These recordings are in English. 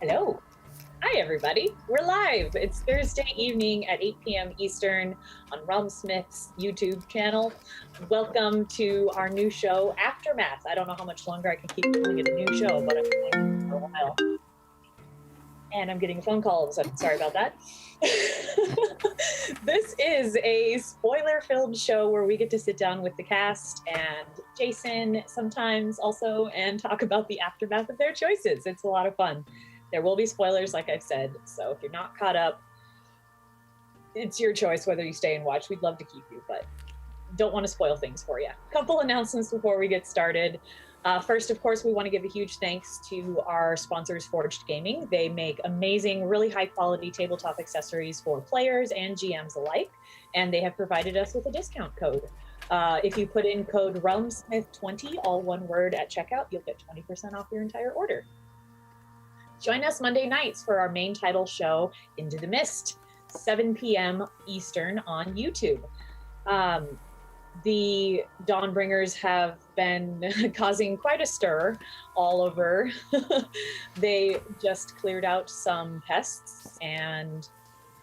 Hello. Hi, everybody. We're live. It's Thursday evening at 8 p.m. Eastern on Realmsmith's YouTube channel. Welcome to our new show, Aftermath. I don't know how much longer I can keep calling it a new show, but I'm going for a while. And I'm getting a phone call all of a sudden. Sorry about that. This is a spoiler-filled show where we get to sit down with the cast and Jason sometimes also and talk about the aftermath of their choices. It's a lot of fun. There will be spoilers, like I've said, so if you're not caught up, it's your choice whether you stay and watch. We'd love to keep you, but don't want to spoil things for you. Couple announcements before we get started. First, of course, we want to give a huge thanks to our sponsors, Forged Gaming. They make amazing, really high-quality tabletop accessories for players and GMs alike, and they have provided us with a discount code. If you put in code REALMSMITH20, all one word, at checkout, you'll get 20% off your entire order. Join us Monday nights for our main title show, Into the Mist, 7 p.m. Eastern on YouTube. The Dawnbringers have been causing quite a stir all over. They just cleared out some pests and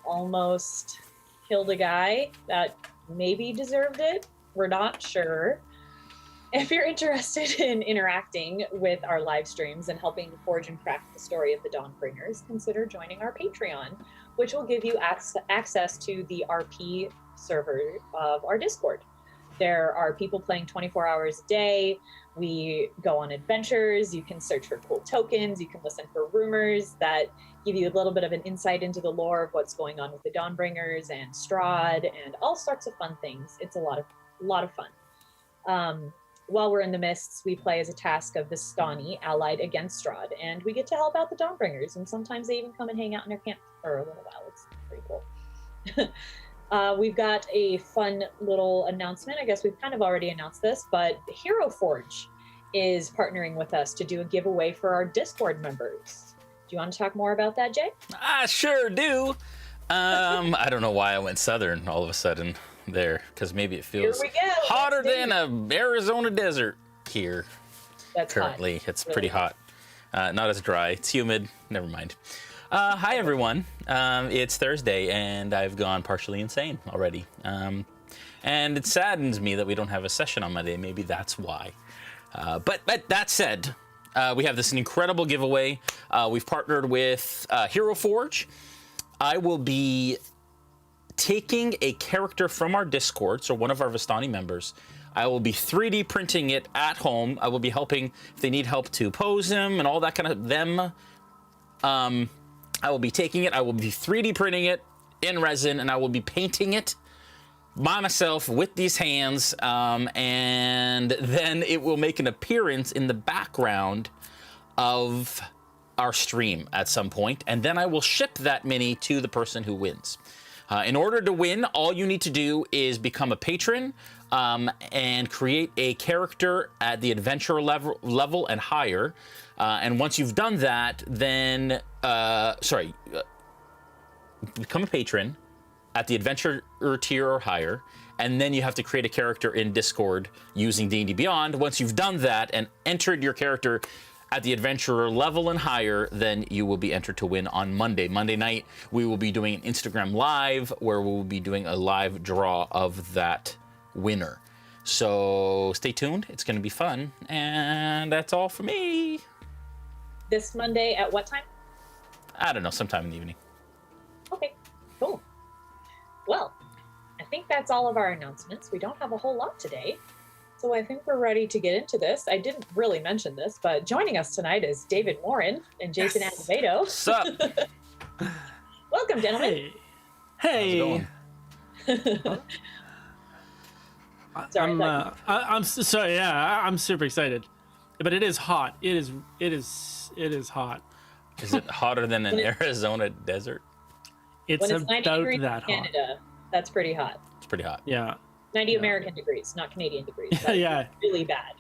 almost killed a guy that maybe deserved it. We're not sure. If you're interested in interacting with our live streams and helping to forge and craft the story of the Dawnbringers, consider joining our Patreon, which will give you access to the RP server of our Discord. There are people playing 24 hours a day. We go on adventures. You can search for cool tokens. You can listen for rumors that give you a little bit of an insight into the lore of what's going on with the Dawnbringers and Strahd and all sorts of fun things. It's a lot of fun. While we're in the Mists, we play as a task of the Stani allied against Strahd, and we get to help out the Dawnbringers, and sometimes they even come and hang out in their camp for a little while. It's pretty cool. We've got a fun little announcement. I guess we've kind of already announced this, but Hero Forge is partnering with us to do a giveaway for our Discord members. Do you want to talk more about that, Jay? I sure do. I don't know why I went southern all of a sudden there, because maybe it feels hotter than a Arizona desert here. That's currently hot. It's really pretty hot. Not as dry. It's humid. Never mind. Hi everyone. It's Thursday and I've gone partially insane already. And it saddens me that we don't have a session on Monday. Maybe that's why. But that said, we have this incredible giveaway. We've partnered with Hero Forge. I will be taking a character from our Discord, so one of our Vistani members. I will be 3D printing it at home. I will be helping if they need help to pose him and all that kind of them. I will be taking it. I will be 3D printing it in resin, and I will be painting it by myself with these hands. And then it will make an appearance in the background of our stream at some point, and then I will ship that mini to the person who wins. In order to win, all you need to do is become a patron and create a character at the adventure level and higher. And once you've done that, then become a patron at the adventure tier or higher, and then you have to create a character in Discord using D&D Beyond. Once you've done that and entered your character at the adventurer level and higher, then you will be entered to win on Monday. Monday night, we will be doing an Instagram live where we will be doing a live draw of that winner. So stay tuned. It's going to be fun. And that's all for me. This Monday at what time? I don't know, sometime in the evening. Okay, cool. Well, I think that's all of our announcements. We don't have a whole lot today. So I think we're ready to get into this. I didn't really mention this, but joining us tonight is David Morin and Jason Acevedo. What's up? Welcome, gentlemen. Hey. How's it going? I'm sorry. Yeah, I'm super excited, but it is hot. It is hot. Is it hotter than an Arizona desert? When it's 90 about degrees that in Canada, that's pretty hot. It's pretty hot. Yeah. 90 American degrees, not Canadian degrees. That's Yeah. really bad.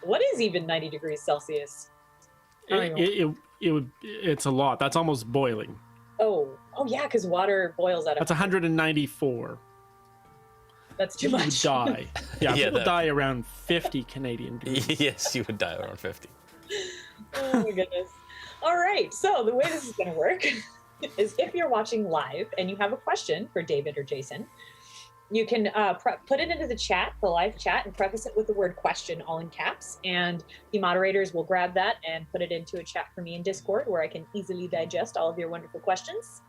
What is even 90 degrees Celsius? It's a lot. That's almost boiling. Oh yeah, because water boils at That's 194. That's too You would much. die. Yeah, Yeah, people that- die around 50 Canadian degrees. Yes, you would die around 50. Oh my goodness. All right. So the way this is going to work is if you're watching live and you have a question for David or Jason, you can put it into the chat, the live chat, and preface it with the word question, all in caps. And the moderators will grab that and put it into a chat for me in Discord where I can easily digest all of your wonderful questions.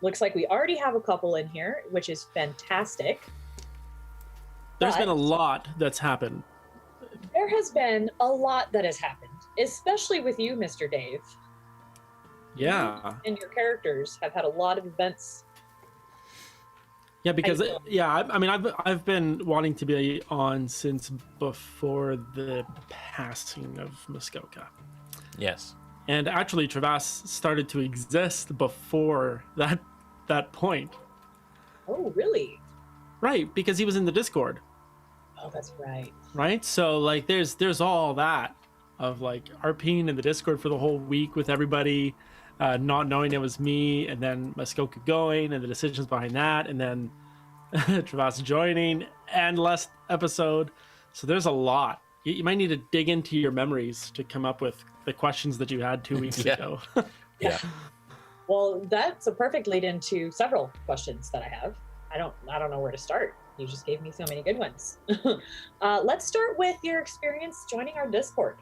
Looks like we already have a couple in here, which is fantastic. There's been a lot that's happened. There has been a lot that has happened, especially with you, Mr. Dave. Yeah. And your characters have had a lot of events. Yeah, because I mean, I've been wanting to be on since before the passing of Muskoka. Yes. And actually, Trevas started to exist before that point. Oh, really? Right, because he was in the Discord. Oh, that's right. Right, so like, there's all that of like RPing in the Discord for the whole week with everybody, not knowing it was me, and then Muskoka going, and the decisions behind that, and then Trevas joining, and last episode. So there's a lot. You might need to dig into your memories to come up with the questions that you had 2 weeks ago. Yeah. Well, that's a perfect lead into several questions that I have. I don't know where to start. You just gave me so many good ones. Let's start with your experience joining our Discord.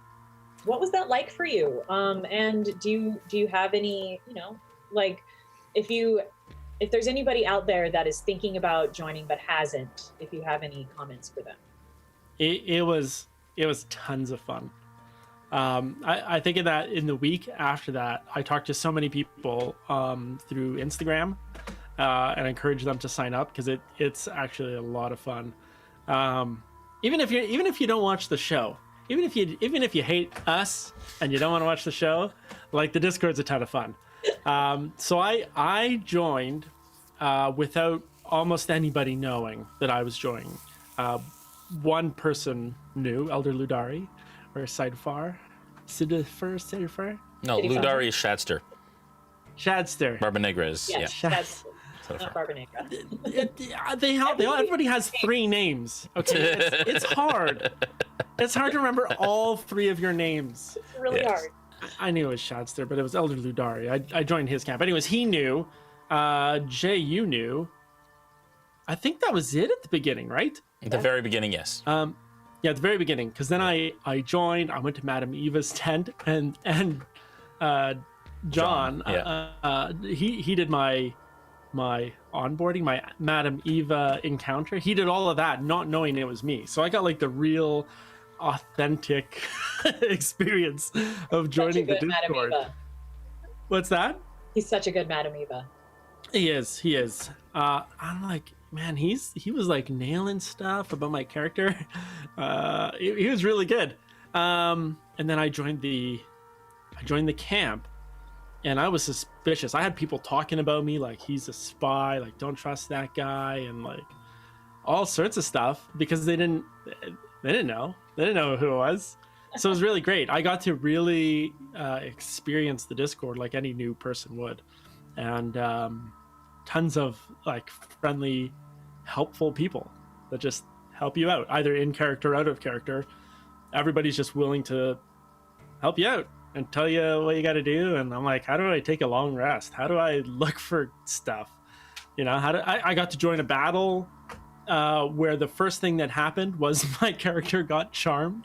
What was that like for you? And do you have any, like, if there's anybody out there that is thinking about joining but hasn't, if you have any comments for them? It was tons of fun. I think in the week after that, I talked to so many people through Instagram and encouraged them to sign up because it's actually a lot of fun. Even if you don't watch the show, even if you hate us and you don't want to watch the show, like, the Discord's a ton of fun. So I joined without almost anybody knowing that I was joining. One person knew, Elder Ludari, or Sidefar. Sidefar? No, Ludari is Shadster. Shadster. Barba Negra is, Yes, yeah. that's not Barba Negra. Everybody has 3 names. Okay, it's hard. It's hard to remember all 3 of your names. It's really Yes. hard. I knew it was Shadster, but it was Elder Ludari. I joined his camp. Anyways, he knew. Jay, you knew. I think that was it at the beginning, right? At the very beginning, yes. Yeah, at the very beginning, because then I joined. I went to Madame Eva's tent, and John, he did my onboarding, my Madame Eva encounter. He did all of that, not knowing it was me. So I got like the real, authentic experience of joining the Discord. What's that? He's such a good Madame Eva. He is. I'm like, man, he was like nailing stuff about my character. He was really good. And then I joined the camp, and I was suspicious. I had people talking about me like he's a spy, like don't trust that guy, and like all sorts of stuff because they didn't know who it was. So it was really great. I got to really experience the Discord like any new person would, and tons of like friendly, helpful people that just help you out, either in character or out of character. Everybody's just willing to help you out and tell you what you got to do. And I'm like, how do I take a long rest? How do I look for stuff? I got to join a battle where the first thing that happened was my character got charmed.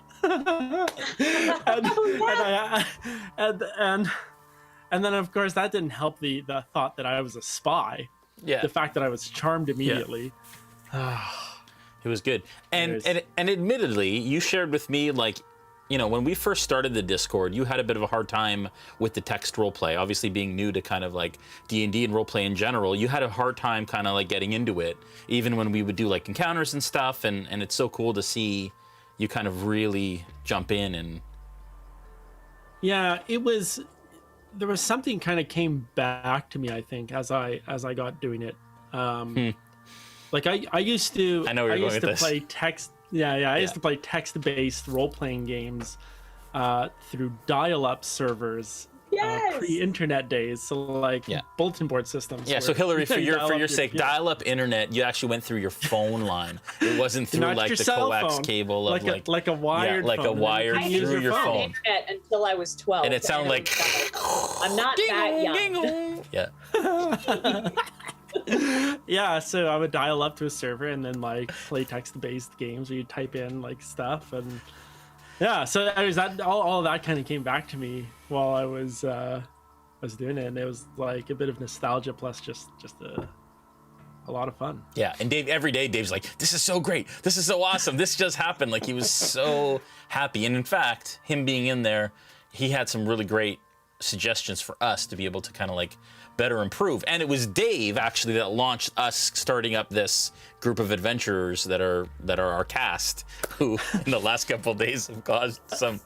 And then, of course, that didn't help the thought that I was a spy. Yeah. The fact that I was charmed immediately. It was good. And admittedly, you shared with me, like, when we first started the Discord, you had a bit of a hard time with the text roleplay. Obviously, being new to kind of like D&D and roleplay in general, you had a hard time kind of like getting into it, even when we would do like encounters and stuff. And it's so cool to see you kind of really jump in and. Yeah, there was something kind of came back to me, I think, as I got doing it. Like I used to. I know where you're going with this. Play text. I used to play text-based role-playing games through dial-up servers Yes. pre-internet days, so like Yeah. bulletin board systems. Yeah, where so Hillary, you for dial your up sake, computer. dial-up internet. You actually went through your phone line. It wasn't through Not like your the cell coax phone. cable of like a wired like a phone, and then you wired can I use through your didn't have phone. internet until I was 12. And it sounded like I'm not that young. yeah. Yeah, so I would dial up to a server and then like play text-based games where you type in like stuff, and yeah, so I was that all of that kind of came back to me while I was doing it, and it was like a bit of nostalgia plus just a lot of fun. Yeah, and Dave, every day Dave's like, this is so great. This is so awesome. This just happened. Like, he was so happy. And in fact, him being in there, he had some really great suggestions for us to be able to kind of like better improve. And it was Dave actually that launched us starting up this group of adventurers that are our cast, who in the last couple of days have caused some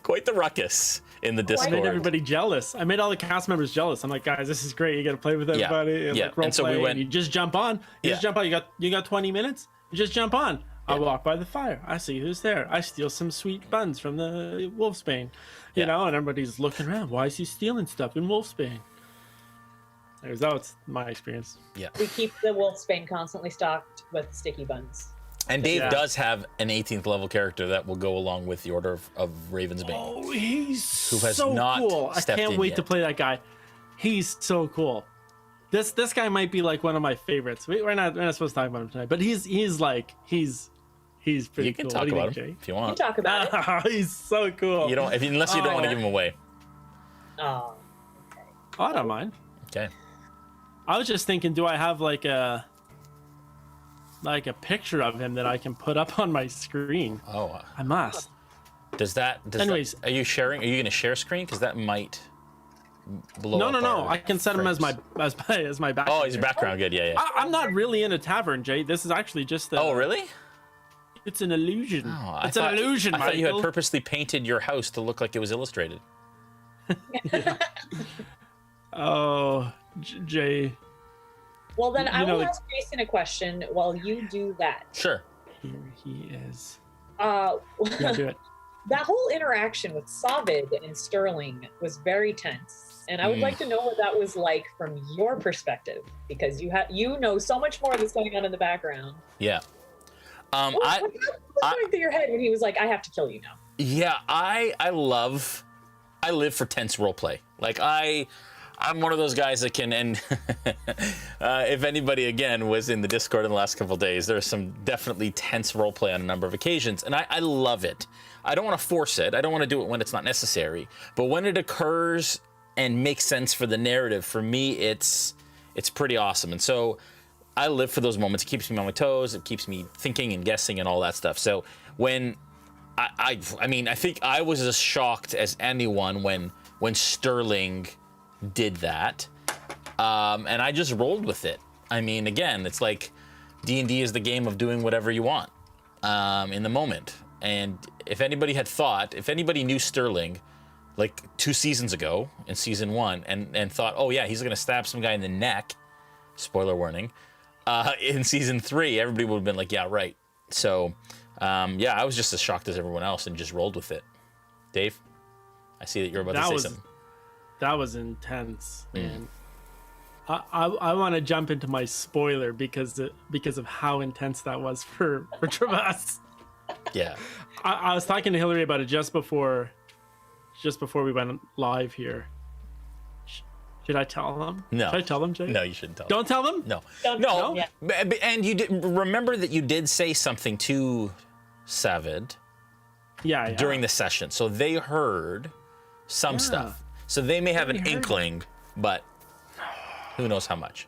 quite the ruckus in the I Discord. made everybody jealous. I made all the cast members jealous. I'm like, guys, this is great. You got to play with everybody. And, yeah. like, role And so we play, went- and you just jump on. You just jump on. You got 20 minutes. You just jump on. I walk by the fire. I see who's there. I steal some sweet buns from the Wolfsbane. You know, and everybody's looking around. Why is he stealing stuff in Wolfsbane? That was my experience. Yeah. We keep the Wolfsbane constantly stocked with sticky buns. And Dave Yeah. does have an 18th level character that will go along with the Order of Ravensbane. Oh, he's Who has so not cool. I stepped can't in wait yet. to play that guy. He's so cool. This guy might be like one of my favorites. We're not supposed to talk about him tonight, but he's pretty You can cool. talk What do you about think, him if you We want. talk about it. He's so cool. You don't, unless you don't want to give him away. Oh, Oh, I don't mind. Okay. I was just thinking, do I have like a picture of him that I can put up on my screen? Oh, I must. Anyways. Are you sharing? Are you going to share screen? Because that might blow up No. our I can set him as my frames. background. Oh, he's your background. Good. Yeah. I'm not really in a tavern, Jay. This is actually just Oh, really? It's an illusion. Oh, It's an illusion, I thought you had Michael. purposely painted your house to look like it was illustrated. Oh, Jay. well then I You know, will like- ask Jason a question while you do that. Sure. Here he is. Uh, Yeah, do it. that whole interaction with Savid and Sterling was very tense, and I would like to know what that was like from your perspective, because you know so much more that's going on in the background. Yeah. What was going through your head when he was like, "I have to kill you now"? Yeah, I live for tense roleplay. Like I'm one of those guys that can, and if anybody again was in the Discord in the last couple of days, there's some definitely tense roleplay on a number of occasions, and I love it. I don't want to force it. I don't want to do it when it's not necessary. But when it occurs and makes sense for the narrative, for me, it's pretty awesome. And so I live for those moments. It keeps me on my toes. It keeps me thinking and guessing and all that stuff. So when I mean, I think I was as shocked as anyone when Sterling did that, and I just rolled with it. I mean, again, it's like D&D is the game of doing whatever you want in the moment. And if anybody knew Sterling like 2 seasons ago in season 1 and thought, oh yeah, he's gonna stab some guy in the neck, spoiler warning, in season 3, everybody would have been like, yeah, right. So yeah, I was just as shocked as everyone else and just rolled with it. Dave, I see that you're about to say something. That was intense, man. I want to jump into my spoiler because of how intense that was for Trevas. Yeah. I was talking to Hillary about it just before we went live here. Should I tell them? No. Should I tell them, Jay? No, you shouldn't tell. Don't tell them? No. Don't No. tell them, yeah. And you did remember that you did say something to Savid Yeah. during the session, so they heard some stuff. So they may have an heard it. inkling, but who knows how much.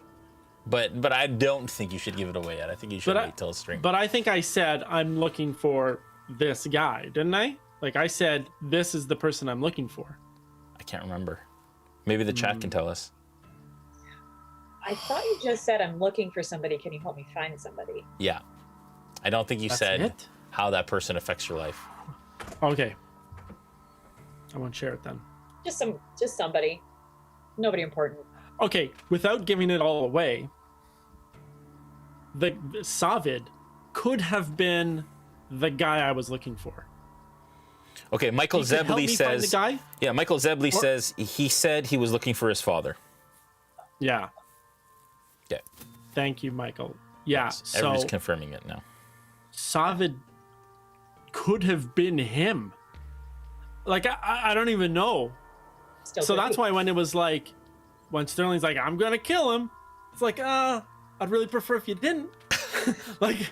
But I don't think you should give it away yet. I think you should wait till it's streamed. But I think I said I'm looking for this guy, didn't I? Like I said, this is the person I'm looking for. I can't remember. Maybe the chat can tell us. I thought you just said, "I'm looking for somebody. Can you help me find somebody?" Yeah. I don't think you That's said it? how that person affects your life. Okay. I won't share it then. Just somebody. Nobody important. Okay, without giving it all away, the Savid could have been the guy I was looking for. Okay, Michael You could help Zebley me find says. the guy? Yeah, Michael Zebley Or- says he said he was looking for his father. Yeah. Okay, Thank you, Michael. Yeah. everybody's So confirming it now. Savid could have been him. Like I don't even know. Still So could that's be. why when it was like, when Sterling's like, I'm gonna kill him, it's like, I'd really prefer if you didn't. Like,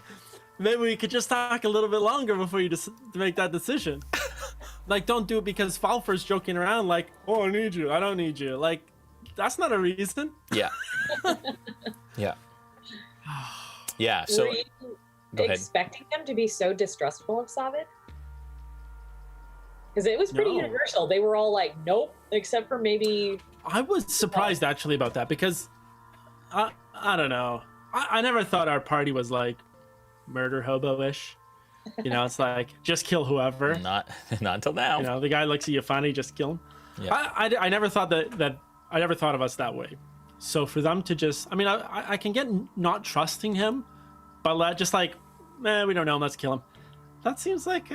maybe we could just talk a little bit longer before you to make that decision. Like, don't do it because Falfer's joking around like, oh, I need you, I don't need you. Like, that's not a reason. Yeah. Yeah. Yeah. So Were you go ahead. expecting them to be so distrustful of Savid? Because it was pretty No. universal. They were all like, nope, except for maybe. I was surprised actually about that because I don't know. I never thought our party was like murder hobo-ish. You know, it's like just kill whoever. Not until now. You know, the guy looks at you funny, just kill him. Yeah. I never thought that I never thought of us that way. So for them to just, I mean, I can get not trusting him, but just like, we don't know him, let's kill him. That seems like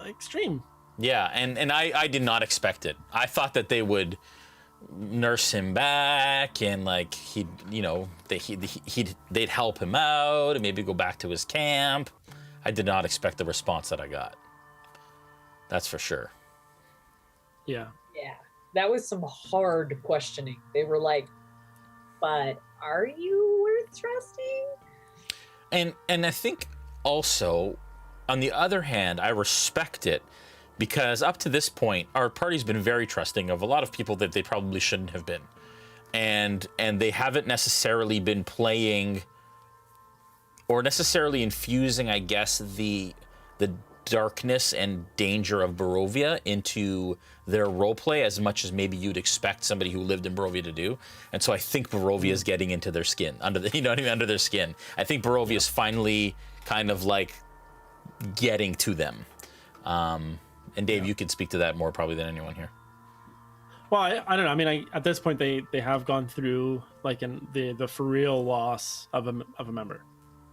extreme. Yeah, and I did not expect it. I thought that they would nurse him back and like he'd, you know, they'd help him out and maybe go back to his camp. I did not expect the response that I got. That's for sure. Yeah. Yeah, that was some hard questioning. They were like, but are you worth trusting? And I think also, on the other hand, I respect it because up to this point, our party's been very trusting of a lot of people that they probably shouldn't have been. And they haven't necessarily been playing or necessarily infusing, I guess, the darkness and danger of Barovia into their roleplay as much as maybe you'd expect somebody who lived in Barovia to do. And so I think Barovia is getting into their skin, under their skin. I think Barovia is finally kind of like getting to them. And Dave, you can speak to that more probably than anyone here. Well, I don't know. I mean, at this point, they have gone through like the for real loss of a member.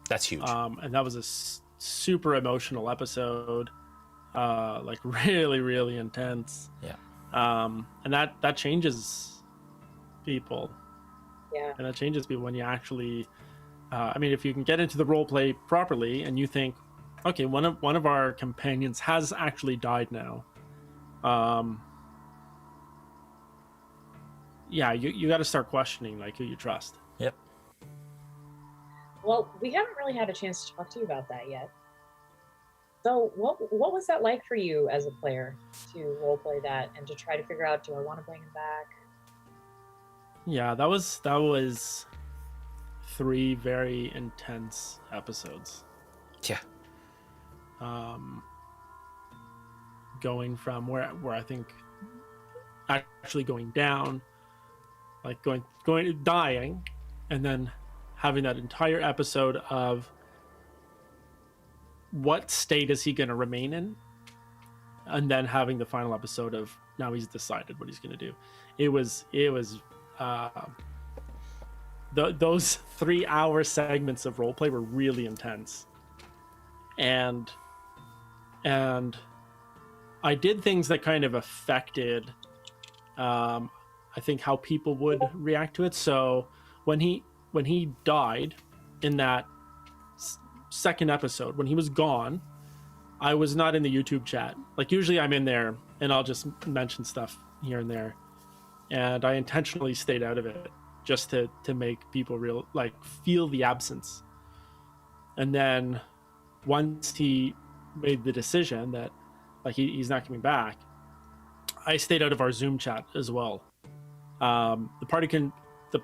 That's huge. And that was a super emotional episode, like really, really intense. Yeah. And that changes people. Yeah. And that changes people when you actually, I mean, if you can get into the role play properly and you think, okay, one of our companions has actually died now. Yeah, you got to start questioning like who you trust. Yep. Well, we haven't really had a chance to talk to you about that yet. So what was that like for you as a player to roleplay that and to try to figure out, do I want to bring him back? Yeah, that was 3 very intense episodes. Yeah. Going from where I think actually going down, like going dying, and then having that entire episode of what state is he going to remain in, and then having the final episode of now he's decided what he's going to do. It was those 3-hour segments of roleplay were really intense, and I did things that kind of affected I think how people would react to it. So when he died in that second episode, when he was gone, I was not in the YouTube chat. Like usually I'm in there and I'll just mention stuff here and there, and I intentionally stayed out of it just to make people feel the absence. And then once he made the decision that like he's not coming back, I stayed out of our Zoom chat as well. The party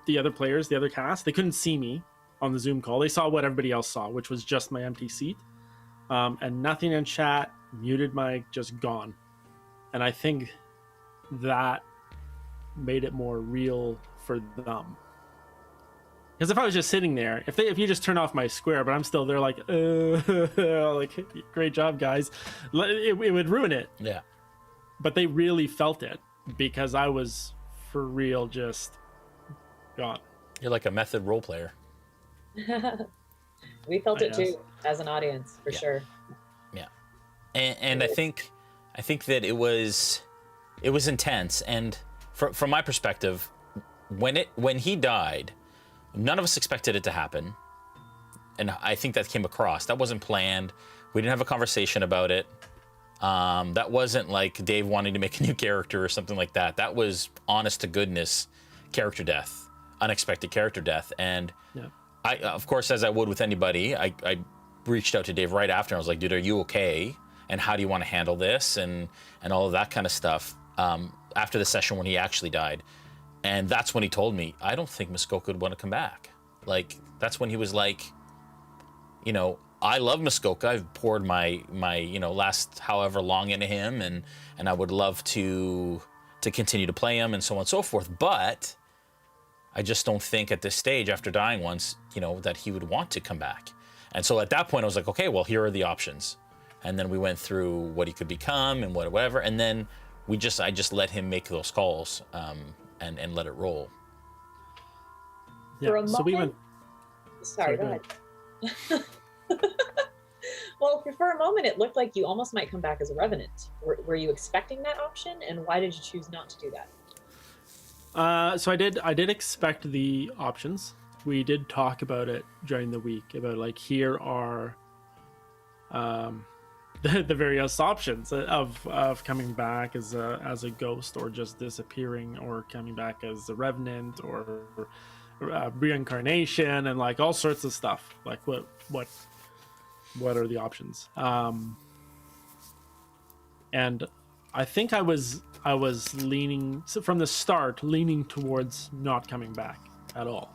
the other players, the other cast, they couldn't see me on the Zoom call. They saw what everybody else saw, which was just my empty seat, and nothing in chat, muted mic, just gone. And I think that made it more real for them. Because if I was just sitting there, if you just turn off my square, but I'm still there, like, like, great job, guys, it would ruin it. Yeah. But they really felt it because I was for real just gone. You're like a method role player. We felt it Yes. too as an audience, for Yeah. sure. Yeah. And I think I think that it was intense, and from my perspective, when he died, none of us expected it to happen, and I think that came across. That wasn't planned. We didn't have a conversation about it. That wasn't like Dave wanting to make a new character or something like that. That was honest to goodness character death, unexpected character death. And Yeah. I, of course, as I would with anybody, I reached out to Dave right after. I was like, dude, are you okay? And how do you want to handle this? And all of that kind of stuff. After the session when he actually died. And that's when he told me, I don't think Muskoka would want to come back. Like, that's when he was like, you know, I love Muskoka. I've poured my last however long into him, and I would love to continue to play him and so on and so forth. But I just don't think at this stage, after dying once, that he would want to come back. And so at that point, I was like, okay, well, here are the options. And then we went through what he could become and whatever. And then I just let him make those calls and let it roll. Yeah. For a So we went. moment, sorry, go ahead. Well, for a moment, it looked like you almost might come back as a revenant. Were you expecting that option, and why did you choose not to do that? So I did expect the options. We did talk about it during the week about like, here are the various options of coming back as a ghost, or just disappearing, or coming back as a revenant, or reincarnation, and like all sorts of stuff. Like what are the options? And I think I was leaning, so from the start, leaning towards not coming back at all.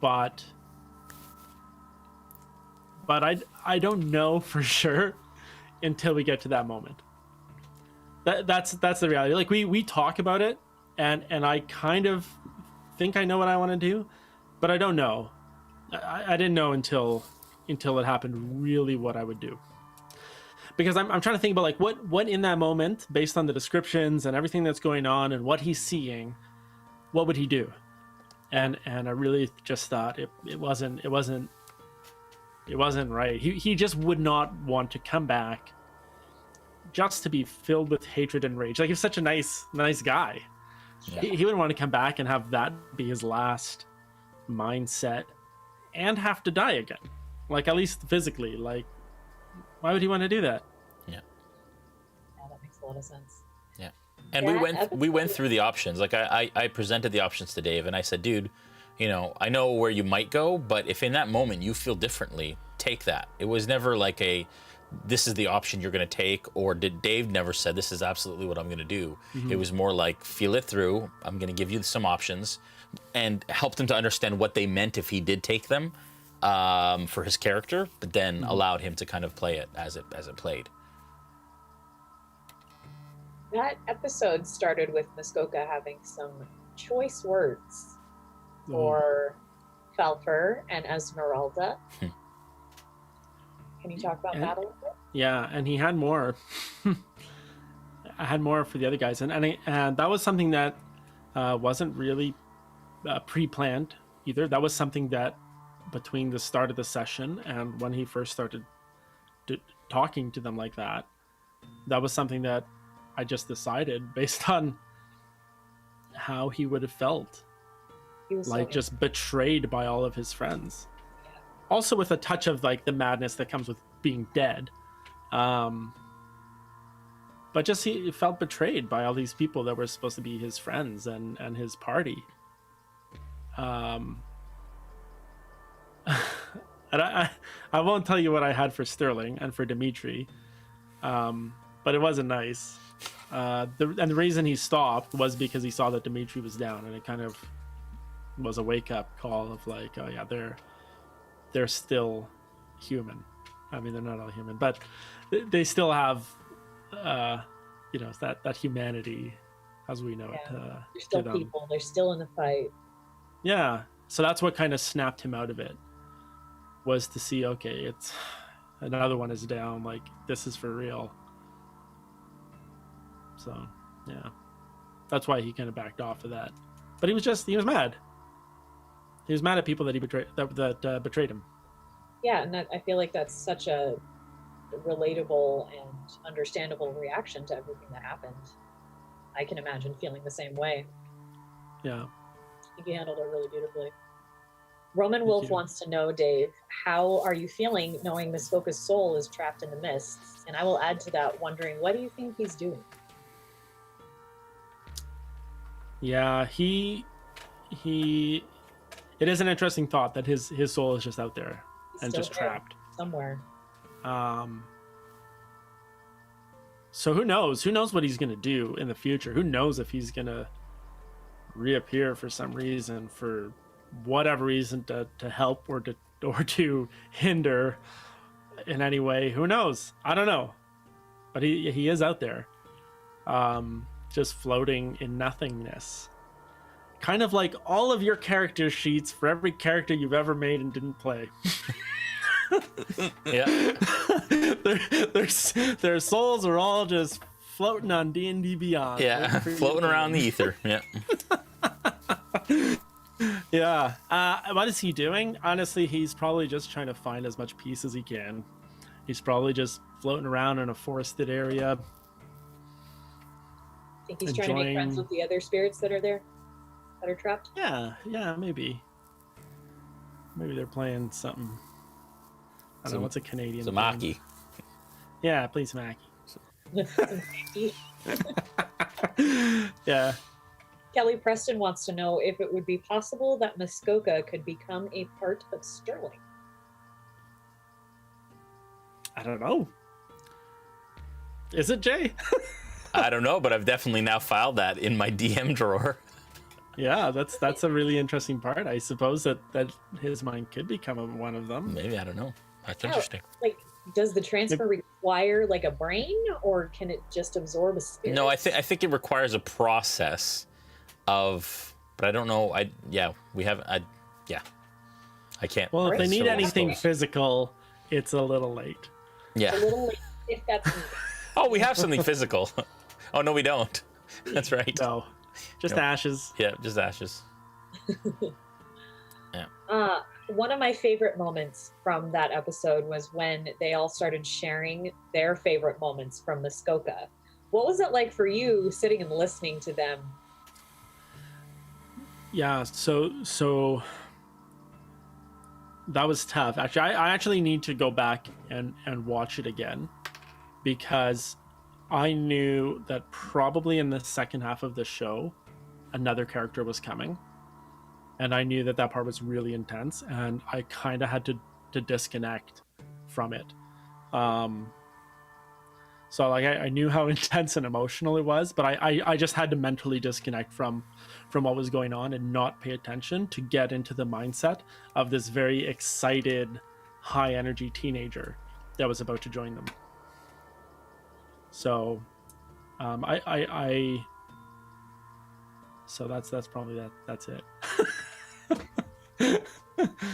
But I don't know for sure until we get to that moment. That's the reality. Like we talk about it, and I kind of think I know what I want to do, but I don't know. I didn't know until it happened really what I would do. Because I'm trying to think about like what in that moment, based on the descriptions and everything that's going on and what he's seeing, what would he do? And I really just thought it wasn't right. He just would not want to come back just to be filled with hatred and rage. Like, he's such a nice guy. Yeah. He wouldn't want to come back and have that be his last mindset and have to die again. Like, at least physically. Like, why would he want to do that? Yeah. Yeah, that makes a lot of sense. Yeah. And Yeah, we went through the options. Like, I presented the options to Dave, and I said, dude, I know where you might go, but if in that moment you feel differently, take that. It was never like this is the option you're going to take, or Dave never said this is absolutely what I'm going to do. Mm-hmm. It was more like, feel it through. I'm going to give you some options, and helped him to understand what they meant if he did take them for his character, but then allowed him to kind of play it as it played. That episode started with Muskoka having some choice words for Felfer and Esmeralda. Can you talk about that a little bit? Yeah, and he had more. I had more for the other guys, and that was something that wasn't really pre-planned either. That was something that between the start of the session and when he first started talking to them like that was something that I just decided based on how he would have felt. He was like, just betrayed by all of his friends. Also with a touch of like the madness that comes with being dead. But just he felt betrayed by all these people that were supposed to be his friends and his party. And I won't tell you what I had for Sterling and for Dimitri, but it wasn't nice. The reason he stopped was because he saw that Dimitri was down, and it kind of was a wake-up call of like, oh yeah, they're still human. I mean, they're not all human, but they still have that humanity as we know it. They're still people. They're still in the fight. Yeah, so that's what kind of snapped him out of it, was to see, okay, it's another one is down, like, this is for real. So yeah, that's why he kind of backed off of that. But he was mad. He was mad at people that he betrayed, that betrayed him. Yeah, and I feel like that's such a relatable and understandable reaction to everything that happened. I can imagine feeling the same way. Yeah. I think you handled it really beautifully. Roman Thank Wolf you. wants to know, Dave, how are you feeling knowing Muskoka's soul is trapped in the mists? And I will add to that, wondering, what do you think he's doing? Yeah, it is an interesting thought that his soul is just out there He's and still just there trapped. somewhere. So who knows what he's gonna do in the future? Who knows if he's gonna reappear for some reason, for whatever reason, to help or to hinder in any way. Who knows? I don't know, but he is out there, just floating in nothingness, kind of like all of your character sheets for every character you've ever made and didn't play. Yeah. Their souls are all just floating on D&D Beyond. Yeah. Floating around the ether. Yeah. Yeah. What is he doing? Honestly, he's probably just trying to find as much peace as he can. He's probably just floating around in a forested area. I think he's trying to make friends with the other spirits that are there, that are trapped. Yeah, maybe. Maybe they're playing something. I don't know, what's a Canadian thing? Zamaki. Yeah, please Mackie. Yeah. Kelly Preston wants to know if it would be possible that Muskoka could become a part of Sterling. I don't know. Is it, Jay? I don't know, but I've definitely now filed that in my DM drawer. Yeah, that's a really interesting part. I suppose that his mind could become one of them. Maybe, I don't know. That's interesting. Like, does the transfer require like a brain, or can it just absorb a spirit? No, I think it requires a process of, but I don't know. I can't. Well, if they need so- anything physical, it's a little late. Yeah. A little late if that's needed. Oh, we have something physical. Oh no, we don't. That's right. No, just Nope. ashes. Yeah, just ashes. One of my favorite moments from that episode was when they all started sharing their favorite moments from Muskoka. What was it like for you sitting and listening to them? Yeah, so that was tough. Actually, I actually need to go back and watch it again, because I knew that probably in the second half of the show, another character was coming. And I knew that part was really intense, and I kind of had to disconnect from it. So like I knew how intense and emotional it was, but I just had to mentally disconnect from what was going on and not pay attention to get into the mindset of this very excited, high energy teenager that was about to join them. So so that's probably that's it.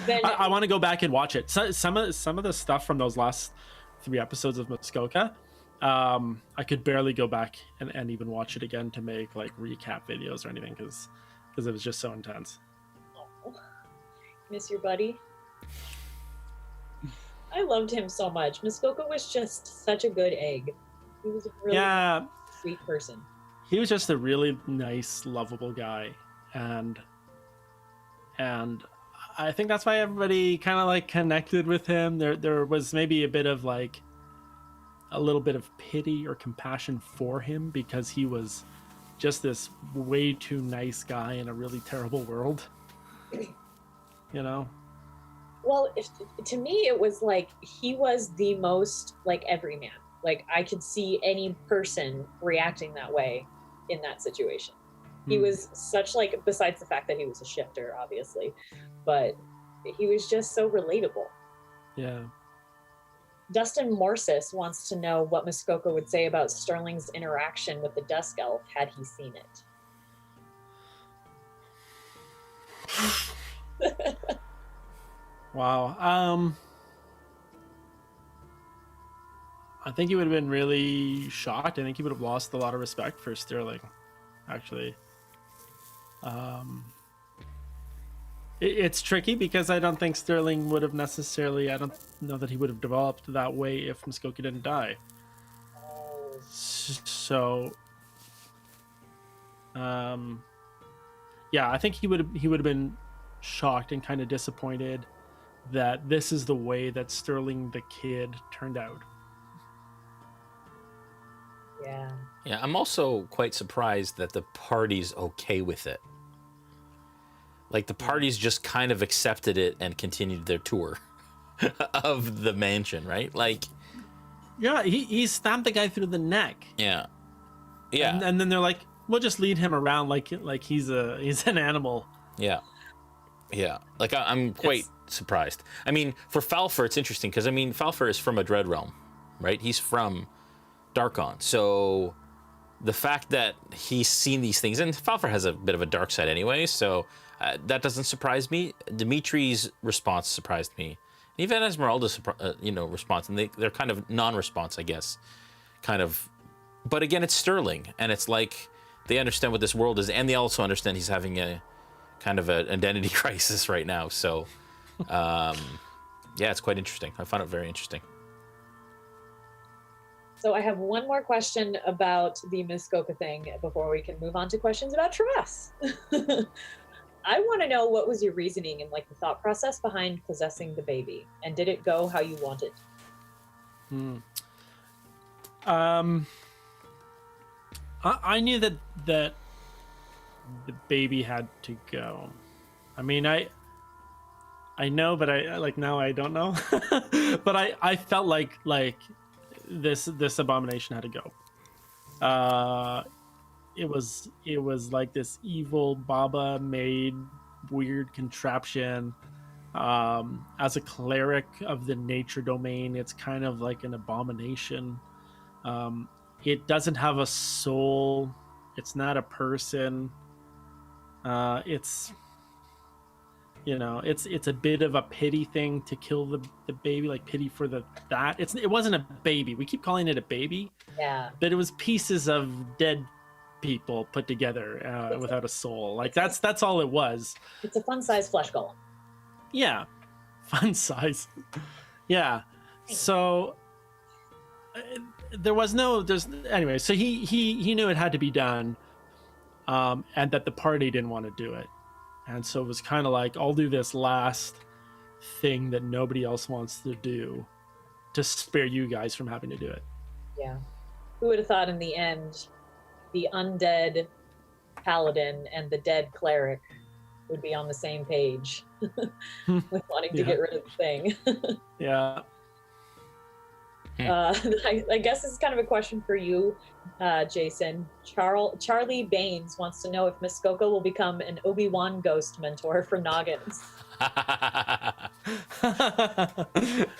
I want to go back and watch it. Some of the stuff from those last 3 episodes of Muskoka, I could barely go back and even watch it again to make like recap videos or anything, because it was just so intense. Oh, miss your buddy. I loved him so much. Muskoka was just such a good egg. He was a really sweet person. He was just a really nice, lovable guy, and I think that's why everybody kind of like connected with him. There was maybe a little bit of pity or compassion for him, because he was just this way too nice guy in a really terrible world. You know? Well, to me, it was like he was the most like everyman. Like I could see any person reacting that way in that situation. He was such like, besides the fact that he was a shifter, obviously, but he was just so relatable. Yeah. Dustin Morsis wants to know what Muskoka would say about Sterling's interaction with the Dusk Elf had he seen it. Wow. I think he would have been really shocked. I think he would have lost a lot of respect for Sterling, actually. It's tricky because I don't think Sterling would have necessarily. I don't know that he would have developed that way if Muskoka didn't die. So, yeah, I think he would have been shocked and kind of disappointed that this is the way that Sterling the kid turned out. Yeah. Yeah, I'm also quite surprised that the party's okay with it. Like, the party's just kind of accepted it and continued their tour of the mansion, right? Like, Yeah, he stabbed the guy through the neck. yeah. And then they're like, we'll just lead him around like he's an animal. Yeah. Like, I'm quite surprised. I mean, for Falfur, it's interesting because, I mean, Falfur is from a Dread Realm, right? He's from Darkon. So the fact that he's seen these things, and Falfur has a bit of a dark side anyway, so that doesn't surprise me. Dimitri's response surprised me. Even Esmeralda's, response, and they're kind of non-response, I guess. Kind of. But again, it's Sterling, and it's like they understand what this world is, and they also understand he's having a kind of an identity crisis right now. So, yeah, it's quite interesting. I found it very interesting. So I have one more question about the Muskoka thing before we can move on to questions about Trevas. I want to know, what was your reasoning and like the thought process behind possessing the baby, and did it go how you wanted? I knew that the baby had to go. I mean, I know, but I like now I don't know. But I felt like this abomination had to go. It was like this evil Baba made weird contraption. As a cleric of the nature domain, it's kind of like an abomination. It doesn't have a soul. It's not a person. It's a bit of a pity thing to kill the baby, like pity for that. It wasn't a baby. We keep calling it a baby. Yeah. But it was pieces of dead people put together without a soul. Like that's all it was. It's a fun-size flesh golem. Yeah, fun size. Yeah. So anyway. So he knew it had to be done, and that the party didn't want to do it, and so it was kind of like, I'll do this last thing that nobody else wants to do, to spare you guys from having to do it. Yeah. Who would have thought in the end, the undead paladin and the dead cleric would be on the same page with wanting to get rid of the thing. Yeah. I guess this is kind of a question for you, Jason. Charlie Baines wants to know if Muskoka will become an Obi-Wan ghost mentor for Noggins.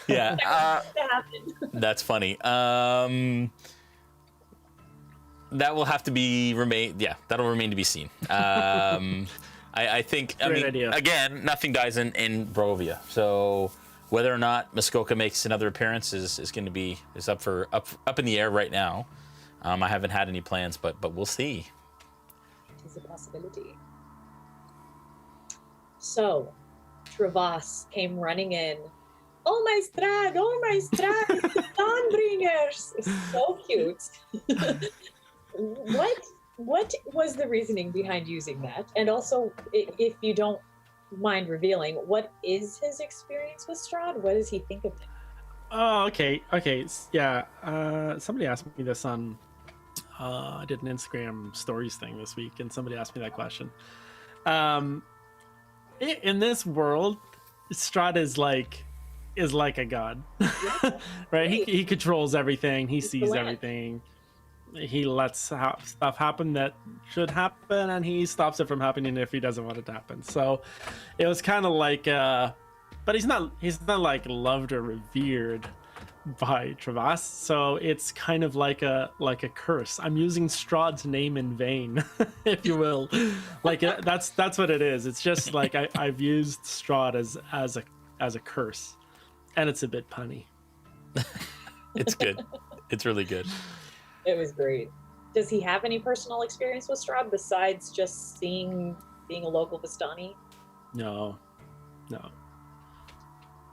Yeah. Happen. That's funny. That will have to remain to be seen. I think, Great idea. Again, nothing dies in Barovia. So whether or not Muskoka makes another appearance is up in the air right now. I haven't had any plans, but we'll see. It is a possibility. So, Trevas came running in. Oh my Strad! The Dawnbringers! It's so cute. What was the reasoning behind using that? And also, if you don't mind revealing, what is his experience with Strahd? What does he think of it? Oh, okay, yeah. Somebody asked me this on. I did an Instagram stories thing this week, and somebody asked me that question. In this world, Strahd is like a god, right? He controls everything. He sees everything. He lets stuff happen that should happen, and he stops it from happening if he doesn't want it to happen. So it was kind of like, but he's not like loved or revered by Trevas. So it's kind of like a curse. I'm using Strahd's name in vain, if you will. Like that's what it is. It's just like I've used Strahd as a curse, and it's a bit punny. It's good. It's really good. It was great. Does he have any personal experience with Strahd besides just being a local Vistani? No, No.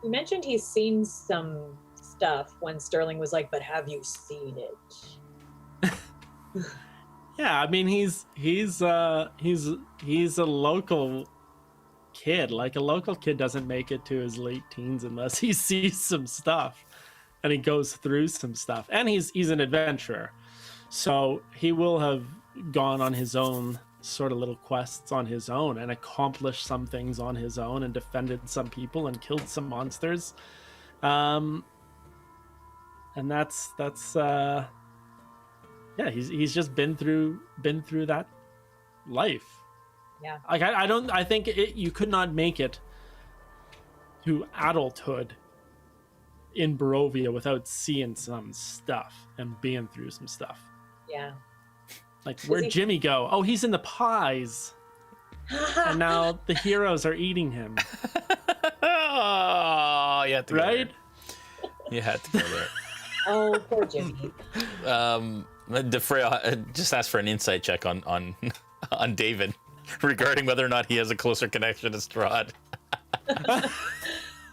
You mentioned he's seen some stuff when Sterling was like, "But have you seen it?" Yeah, I mean he's a local kid. Like a local kid doesn't make it to his late teens unless he sees some stuff and he goes through some stuff. And he's an adventurer. So he will have gone on his own sort of little quests on his own and accomplished some things on his own and defended some people and killed some monsters. And that's yeah, he's just been through that life. Yeah. Like I think you could not make it to adulthood in Barovia without seeing some stuff and being through some stuff. Yeah. Like, where'd Jimmy go? Oh, he's in the pies. And now the heroes are eating him. Oh, you had to go Right? there. You had to go there. Oh, poor Jimmy. DeFrey just asked for an insight check on David regarding whether or not he has a closer connection to Strahd.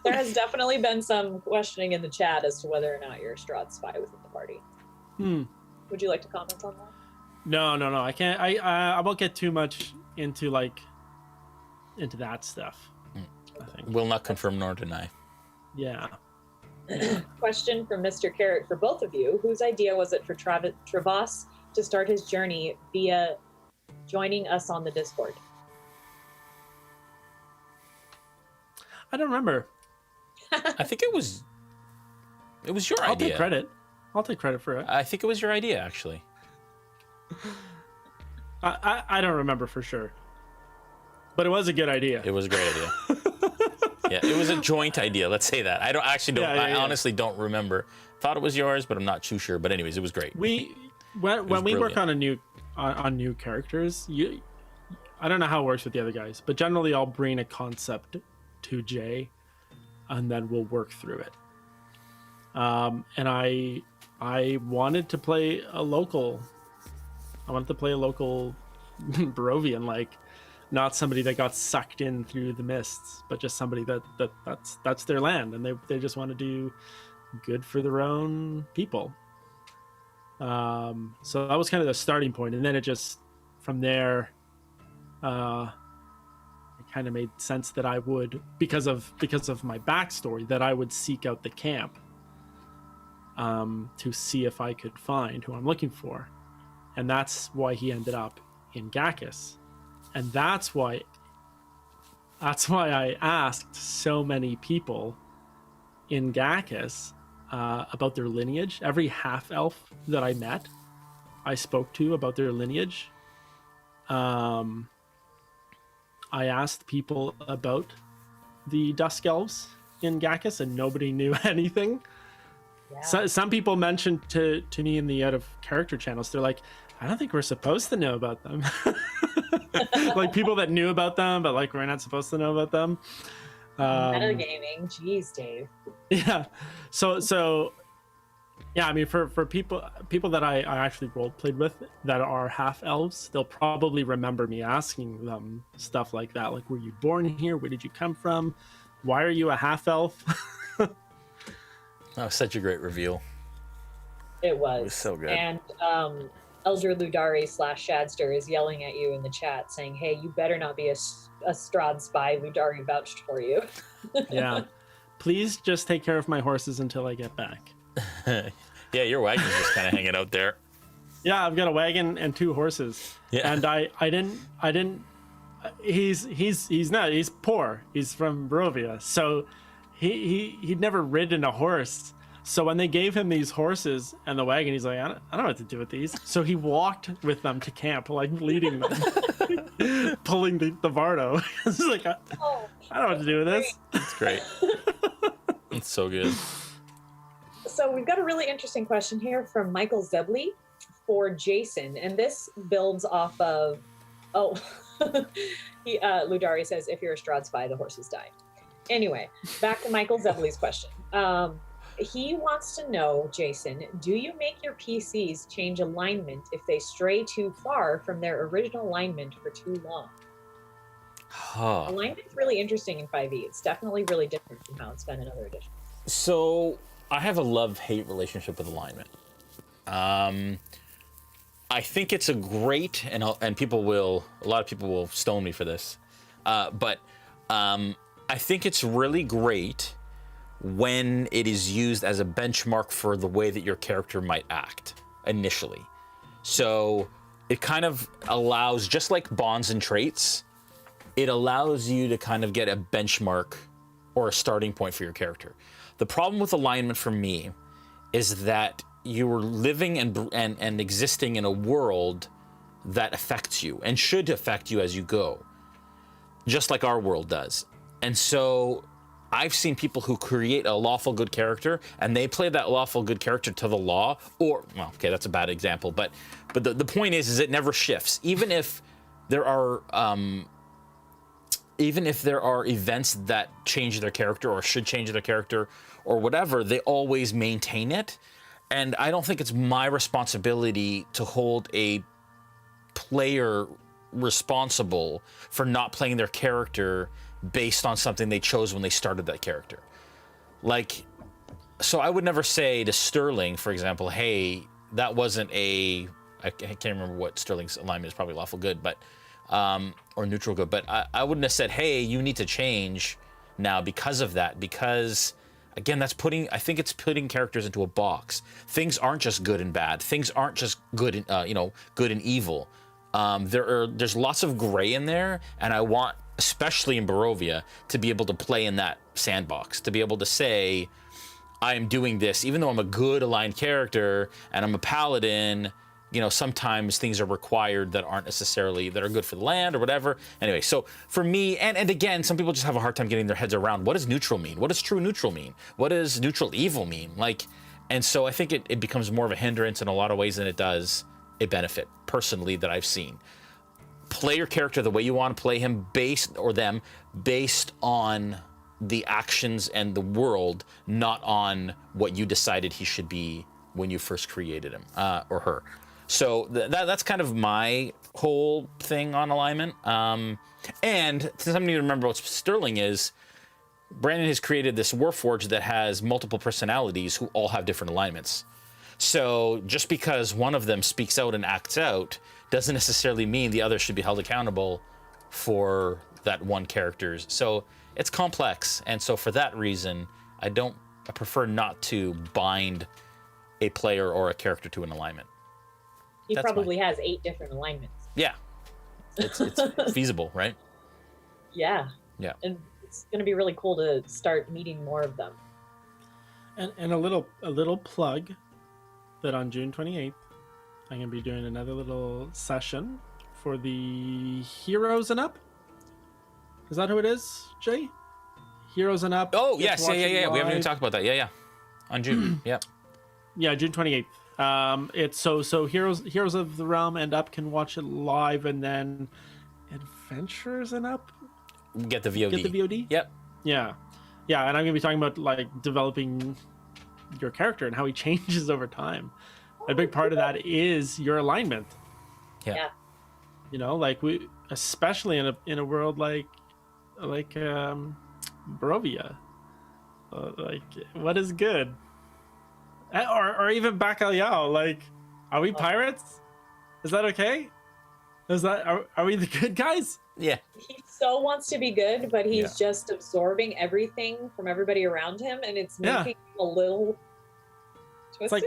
There has definitely been some questioning in the chat as to whether or not you're a Strahd spy within the party. Would you like to comment on that? No. I can't. I won't get too much into that stuff. I think. Will not confirm nor deny. Yeah. Question from Mr. Carrot for both of you. Whose idea was it for Trevas to start his journey via joining us on the Discord? I don't remember. I think it was your idea. I'll take credit for it. I think it was your idea, actually. I don't remember for sure. But it was a good idea. It was a great idea. Yeah, it was a joint idea. Let's say that. I honestly don't remember. Thought it was yours, but I'm not too sure. But anyways, it was great. When we work on new characters, I don't know how it works with the other guys, but generally I'll bring a concept to Jay, and then we'll work through it. And I wanted to play a local. I wanted to play a local Barovian, like not somebody that got sucked in through the mists, but just somebody that's their land, and they just want to do good for their own people. So that was kind of the starting point, and then it just from there, it kind of made sense that I would, because of my backstory, that I would seek out the camp to see if I could find who I'm looking for, and that's why he ended up in Gakis. And that's why I asked so many people in Gakis about their lineage. Every half-elf that I met, I spoke to about their lineage. I asked people about the Dusk Elves in Gakis, and nobody knew anything. Yeah. So, some people mentioned to me in the out of character channels, they're like, I don't think we're supposed to know about them. Like people that knew about them, but like we're not supposed to know about them. Metagaming, jeez, Dave. Yeah. So yeah, I mean for people that I actually role played with that are half elves, they'll probably remember me asking them stuff like that. Like, were you born here? Where did you come from? Why are you a half elf? That was such a great reveal. It was. It was so good. And Elder Ludari / Shadster is yelling at you in the chat saying, hey, you better not be a Strahd spy. Ludari vouched for you. Yeah. Please just take care of my horses until I get back. Yeah, your wagon's just kind of hanging out there. Yeah, I've got a wagon and 2 horses. Yeah. And I didn't he's poor. He's from Barovia. So he'd never ridden a horse. So when they gave him these horses and the wagon, he's like, I don't know what to do with these. So he walked with them to camp, like leading them, pulling the Vardo. It's like, I don't know what to do with this. It's great. It's so good. So we've got a really interesting question here from Michael Zebley for Jason. And this builds off of, Ludari says, if you're a Strahd spy, the horses die. Anyway, back to Michael Zebley's question. He wants to know, Jason, do you make your PCs change alignment if they stray too far from their original alignment for too long? Huh. Alignment's really interesting in 5e. It's definitely really different from how it's been in other editions. So I have a love-hate relationship with alignment. I think it's a great, and a lot of people will stone me for this, but I think it's really great when it is used as a benchmark for the way that your character might act initially. So it kind of allows, just like bonds and traits, it allows you to kind of get a benchmark or a starting point for your character. The problem with alignment for me is that you're living and existing in a world that affects you and should affect you as you go, just like our world does. And so I've seen people who create a lawful good character and they play that lawful good character to the law, or, well, okay, that's a bad example, but the point is it never shifts. Even if there are events that change their character or should change their character or whatever, they always maintain it. And I don't think it's my responsibility to hold a player responsible for not playing their character based on something they chose when they started that character. Like, so I would never say to Sterling, for example, hey, that wasn't I can't remember what Sterling's alignment is, probably lawful good, but or neutral good, but I wouldn't have said, hey, you need to change now because of that, because again, I think it's putting characters into a box. Things aren't just good and bad. Things aren't just good and good and evil. There's lots of gray in there, and I want, especially in Barovia, to be able to play in that sandbox, to be able to say, I am doing this, even though I'm a good aligned character and I'm a paladin. Sometimes things are required that aren't necessarily that are good for the land or whatever. Anyway, so for me, and again, some people just have a hard time getting their heads around, what does neutral mean? What does true neutral mean? What does neutral evil mean? And so I think it becomes more of a hindrance in a lot of ways than it does a benefit, personally, that I've seen. Play your character the way you want to play him, based on the actions and the world, not on what you decided he should be when you first created him or her. So that's kind of my whole thing on alignment. And something to remember about Sterling is Brandon has created this Warforged that has multiple personalities who all have different alignments. So just because one of them speaks out and acts out doesn't necessarily mean the other should be held accountable for that one character's. So it's complex. And so for that reason, I prefer not to bind a player or a character to an alignment. He probably has 8 different alignments. Yeah. It's feasible, right? Yeah. Yeah. And it's going to be really cool to start meeting more of them. And a little plug that on June 28th, I'm going to be doing another little session for the Heroes and Up. Is that who it is, Jay? Heroes and Up. Oh, yes. Yeah. We haven't even talked about that. Yeah. On June. Yeah. Yeah, June 28th. It's so Heroes of the Realm and Up can watch it live, and then Adventurers and Up get the VOD. Yep. Yeah, and I'm gonna be talking about developing your character and how he changes over time. A big part of that is your alignment. Yeah. We, especially in a world like Barovia, what is good? Or even Bacalhau, are we pirates? Is that okay? Are we the good guys? Yeah. He so wants to be good, but he's just absorbing everything from everybody around him, and it's making him a little twisted. It's like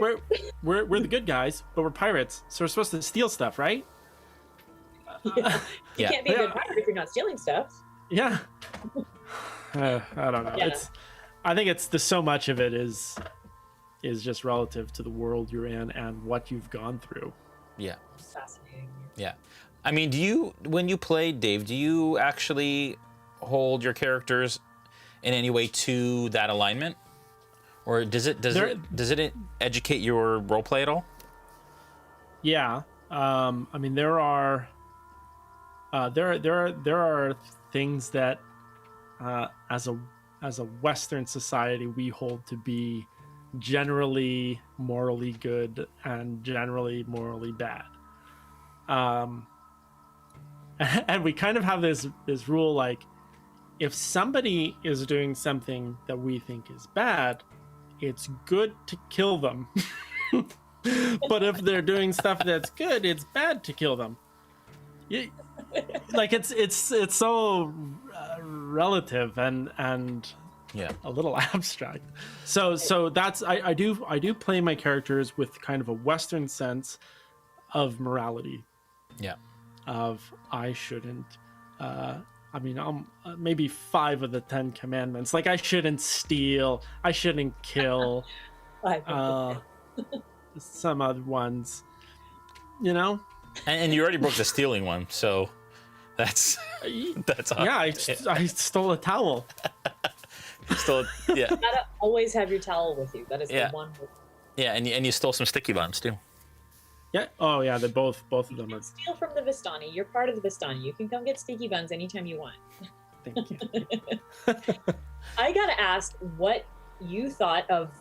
we're the good guys, but we're pirates, so we're supposed to steal stuff, right? You can't be a good pirate if you're not stealing stuff. Yeah. I don't know. Yeah. I think so much of it is just relative to the world you're in and what you've gone through. Yeah. It's fascinating. Yeah. I mean, when you play, Dave, do you actually hold your characters in any way to that alignment? Or does it educate your roleplay at all? Yeah. I mean, there are things that as a Western society we hold to be generally morally good and generally morally bad. and we kind of have this rule, like, if somebody is doing something that we think is bad, it's good to kill them. But if they're doing stuff that's good, it's bad to kill them. Like it's so relative and Yeah. a little abstract. So that's I do play my characters with kind of a Western sense of morality. Yeah. Of I shouldn't. I mean, maybe 5 of the 10 commandments. Like I shouldn't steal. I shouldn't kill. Some other ones, you know. And you already broke the stealing one, so that's Yeah, I stole a towel. Yeah. You gotta always have your towel with you. That is the one. Yeah, and you stole some sticky bombs too. Yeah. Oh yeah, they both of them are. Steal from the Vistani. You're part of the Vistani. You can come get sticky buns anytime you want. Thank you. I gotta ask what you thought of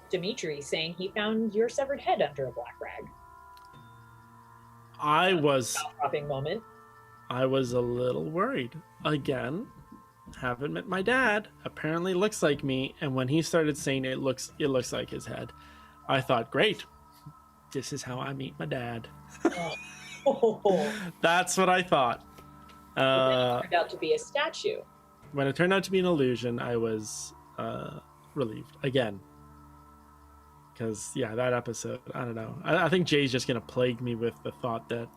Dimitri saying he found your severed head under a black rag. I was moment. I was a little worried. Again, haven't met my dad. Apparently looks like me, and when he started saying it looks like his head, I thought, great. This is how I meet my dad. Oh. That's what I thought. It turned out to be a statue. When it turned out to be an illusion, I was relieved again. Because, yeah, that episode, I don't know. I think Jay's just going to plague me with the thought that,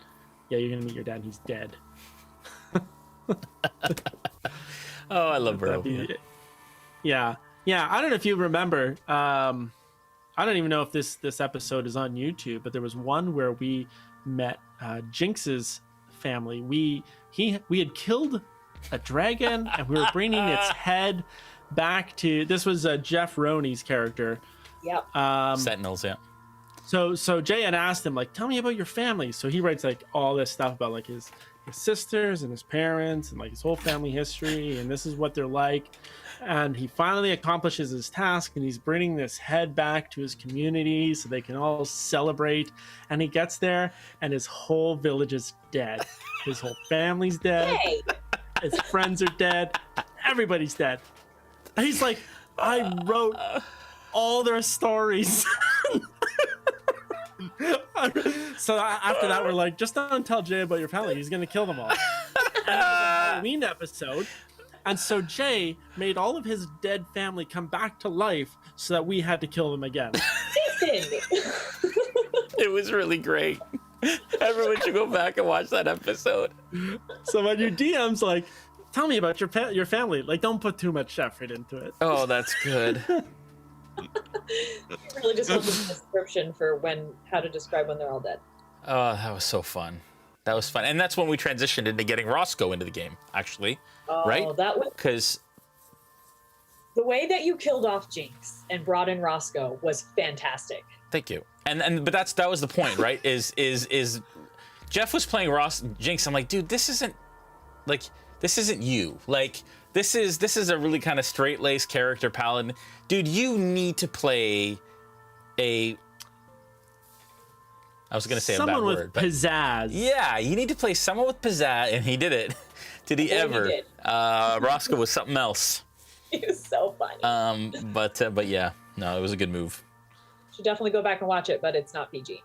yeah, you're going to meet your dad and he's dead. Oh, I love Bro. Yeah. I don't know if you remember. I don't even know if this episode is on YouTube, but there was one where we met Jinx's family. We had killed a dragon and we were bringing its head back to. This was Jeff Roney's character. Yeah. Sentinels, yeah. So Jay had asked him, like, tell me about your family. So he writes like all this stuff about like his sisters and his parents and like his whole family history, and this is what they're like. And he finally accomplishes his task, and he's bringing this head back to his community so they can all celebrate. And he gets there, and his whole village is dead. His whole family's dead. Hey. His friends are dead. Everybody's dead. And he's like, I wrote all their stories. So after that, we're like, just don't tell Jay about your family. He's going to kill them all. And it was a Halloween episode. And so Jay made all of his dead family come back to life so that we had to kill them again. It was really great. Everyone should go back and watch that episode. So when your DM's like, tell me about your family, like, don't put too much effort into it. Oh, that's good. You really just want the description for how to describe when they're all dead. Oh, that was so fun. That was fun. And that's when we transitioned into getting Roscoe into the game, actually. Oh, right? That was... Because the way that you killed off Jinx and brought in Roscoe was fantastic. Thank you. But that was the point, right? is Jeff was playing Jinx. I'm like, dude, this isn't you. Like, this is a really kind of straight-laced character paladin. Dude, you need to play I was going to say a bad someone word. With pizzazz. Yeah, you need to play someone with pizzazz, and he did it. Did he ever? He did. Roscoe was something else. He was so funny. But yeah, no, it was a good move. Should definitely go back and watch it, but it's not PG.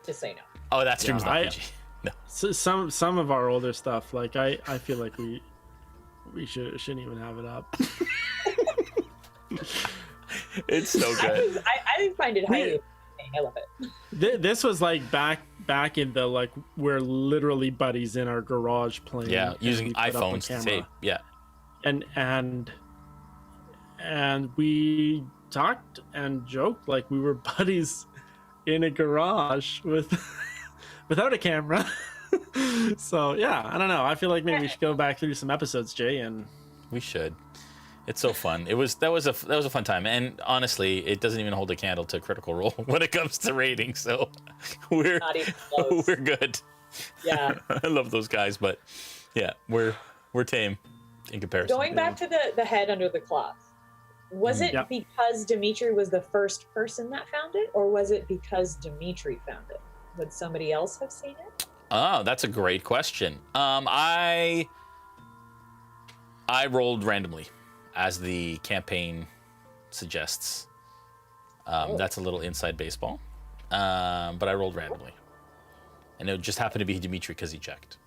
Just so you know. Oh, that stream's not PG. No. So some of our older stuff, like I feel like we shouldn't even have it up. It's so good. I find it highly. I love it. This was like back in the like we're literally buddies in our garage playing. Yeah, using iPhones to tape. Yeah, and we talked and joked like we were buddies in a garage without a camera. So yeah, I don't know. I feel like maybe we should go back through some episodes, Jay, and we should. It's so fun. That was a fun time, and honestly, it doesn't even hold a candle to Critical Role when it comes to rating. So we're not even close. We're good. Yeah, I love those guys, but yeah, we're tame in comparison. Going back to the head under the cloth, was it because Dimitri was the first person that found it, or was it because Dimitri found it? Would somebody else have seen it? Oh, that's a great question. I rolled randomly, as the campaign suggests. That's a little inside baseball, but I rolled randomly, and it just happened to be Dimitri because he checked.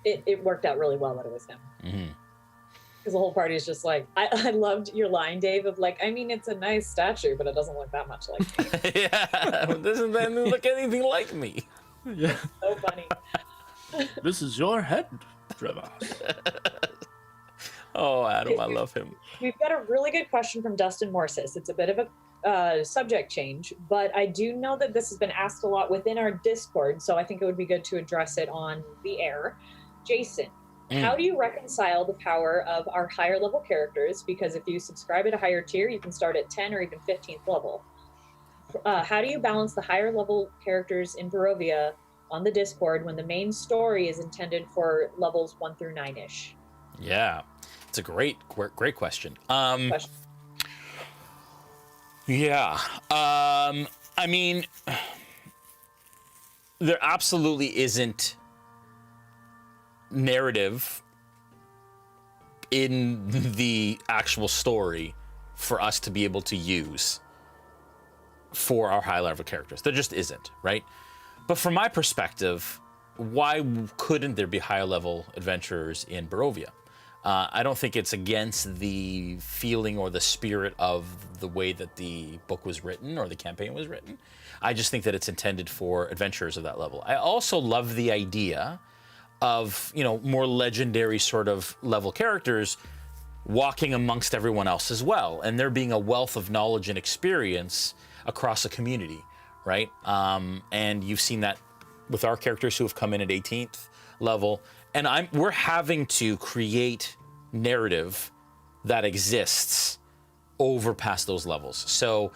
It worked out really well that it was him. Because the whole party is just like, I loved your line, Dave, of like, I mean, it's a nice statue, but it doesn't look that much like me. Yeah, it doesn't look anything like me. Yeah. So funny. This is your head, Trevas. Oh, Adam, I love him. We've got a really good question from Dustin Morsis. It's a bit of a subject change, but I do know that this has been asked a lot within our Discord, so I think it would be good to address it on the air. Jason, how do you reconcile the power of our higher level characters? Because if you subscribe at a higher tier, you can start at 10 or even 15th level. How do you balance the higher level characters in Barovia on the Discord when the main story is intended for levels 1 through 9-ish? Yeah, it's a great question. Yeah, I mean, there absolutely isn't narrative in the actual story for us to be able to use for our high level characters. There just isn't, right? But from my perspective, why couldn't there be higher level adventurers in Barovia? I don't think it's against the feeling or the spirit of the way that the book was written or the campaign was written. I just think that it's intended for adventurers of that level. I also love the idea of, you know, more legendary sort of level characters walking amongst everyone else as well, and there being a wealth of knowledge and experience across a community, right? And you've seen that with our characters who have come in at 18th level, and we're having to create narrative that exists over past those levels. So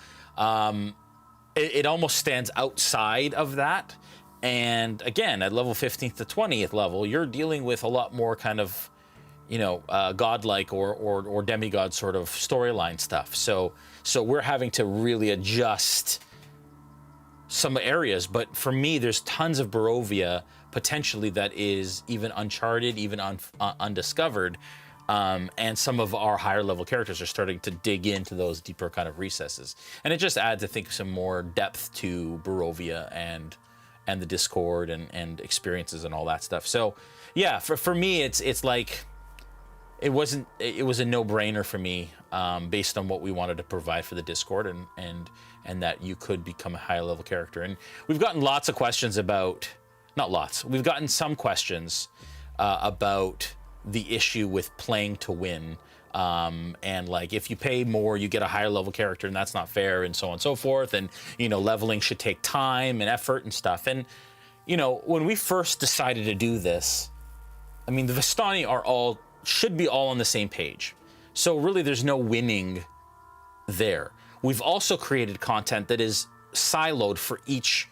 it almost stands outside of that. And again, at level 15th to 20th level, you're dealing with a lot more kind of, you know, godlike or demigod sort of storyline stuff. So we're having to really adjust some areas. But for me, there's tons of Barovia potentially that is even uncharted, even undiscovered. And some of our higher level characters are starting to dig into those deeper kind of recesses. And it just adds, I think, some more depth to Barovia and the Discord and experiences and all that stuff. So yeah, for me, it's like, it was a no-brainer for me, based on what we wanted to provide for the Discord and that you could become a higher level character. And we've gotten lots of questions about, not lots, we've gotten some questions about the issue with playing to win. And like, if you pay more, you get a higher level character, and that's not fair, and so on and so forth. And, you know, leveling should take time and effort and stuff. And, you know, when we first decided to do this, I mean, the Vistani should be all on the same page. So really, there's no winning there. We've also created content that is siloed for each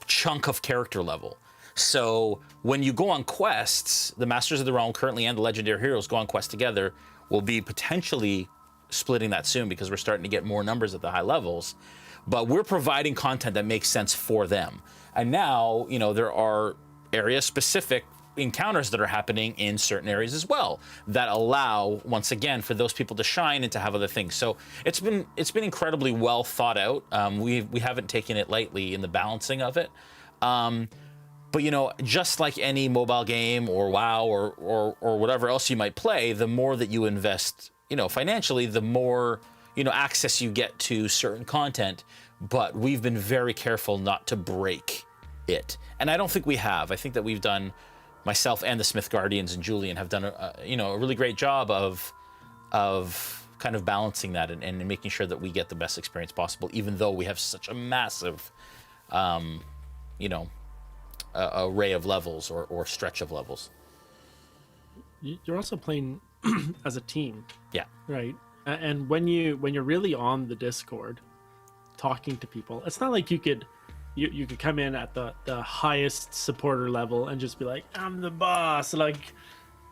chunk of character level. So when you go on quests, the Masters of the Realm currently and the Legendary Heroes go on quests together. We'll be potentially splitting that soon because we're starting to get more numbers at the high levels. But we're providing content that makes sense for them. And now, you know, there are area-specific encounters that are happening in certain areas as well that allow, once again, for those people to shine and to have other things. So it's been incredibly well thought out. We haven't taken it lightly in the balancing of it. But, you know, just like any mobile game or WoW or whatever else you might play, the more that you invest, you know, financially, the more, you know, access you get to certain content. But we've been very careful not to break it. And I don't think we have. I think that we've done, myself and the Smith Guardians and Julian have done a really great job of kind of balancing that and making sure that we get the best experience possible, even though we have such a massive, array of levels or stretch of levels. You're also playing as a team. Yeah. Right. And when you're really on the Discord talking to people, it's not like you could come in at the highest supporter level and just be like, I'm the boss, like,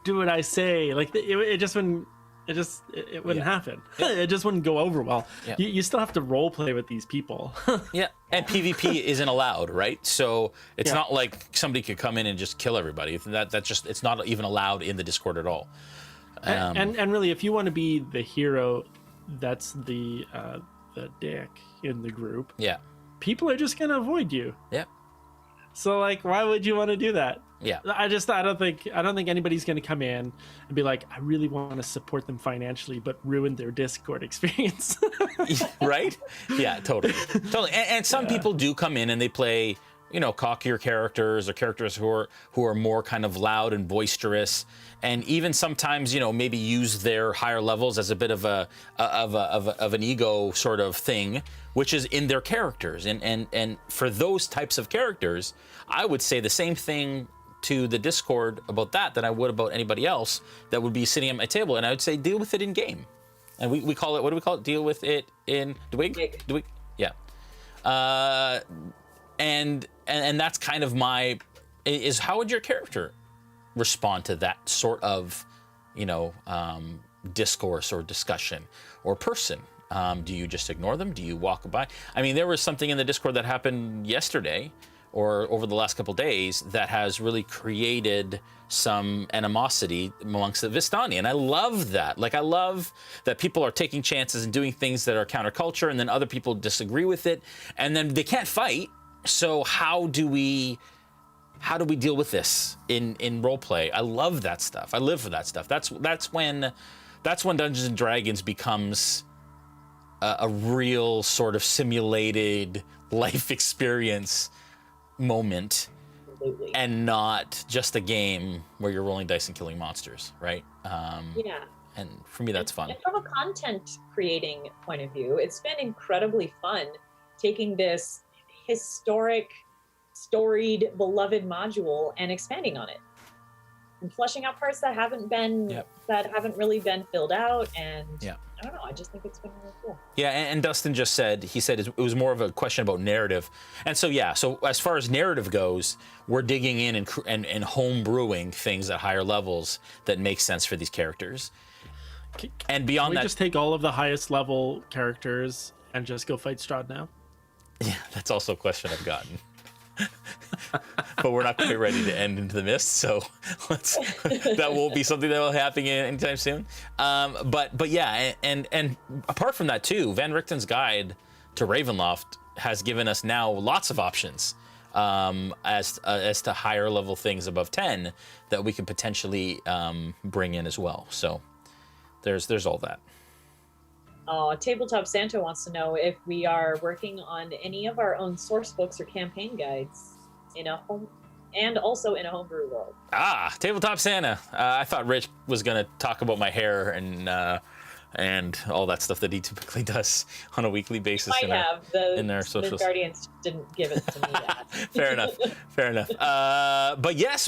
do what I say. Like, it just been it wouldn't happen. It just wouldn't go over well. Yeah. You still have to role play with these people. Yeah, and PvP isn't allowed, right? So it's Yeah. not like somebody could come in and just kill everybody. It's not even allowed in the Discord at all. And really, if you want to be the hero, that's the dick in the group. Yeah, People are just gonna avoid you. yeah, So like, why would you want to do that? yeah. I don't think anybody's gonna come in and be like, I really want to support them financially, but ruin their Discord experience. Right? Yeah, totally. And some people do come in and they play, cockier characters or characters who are more kind of loud and boisterous, and even sometimes, maybe use their higher levels as a bit of an ego sort of thing, which is in their characters. And for those types of characters, I would say the same thing to the Discord about that I would about anybody else that would be sitting at my table, and I would say deal with it in game. And we call it, what do we call it? Deal with it in Dwig? Dwig? Yeah. And that's kind of is how would your character respond to that sort of, discourse or discussion or person? Do you just ignore them? Do you walk by? I mean, there was something in the Discord that happened yesterday or over the last couple days that has really created some animosity amongst the Vistani. And I love that. Like, I love that people are taking chances and doing things that are counterculture, and then other people disagree with it, and then they can't fight. So how do we deal with this in roleplay? I love that stuff. I live for that stuff. That's when Dungeons and Dragons becomes a real sort of simulated life experience moment. Absolutely. And not just a game where you're rolling dice and killing monsters, right? Yeah. And for me, that's fun. And from a content creating point of view, it's been incredibly fun taking this historic, storied, beloved module and expanding on it and fleshing out parts that haven't really been filled out. And I don't know, I just think it's been really cool. Yeah, and Dustin just said, it was more of a question about narrative. And so, so as far as narrative goes, we're digging in and home brewing things at higher levels that make sense for these characters. And beyond Can we that, just take all of the highest level characters and just go fight Strahd now? Yeah, that's also a question I've gotten. But we're not quite ready to end into the mist, so that won't be something that will happen anytime soon. But yeah, and apart from that too, Van Richten's Guide to Ravenloft has given us now lots of options as to higher level things above 10 that we could potentially bring in as well. So there's all that. Tabletop Santa wants to know if we are working on any of our own source books or campaign guides in a home and also in a homebrew world. Tabletop Santa. I thought Rich was gonna talk about my hair and all that stuff that he typically does on a weekly basis. In their socials. The Guardians didn't give it to me yet. Fair enough. But yes,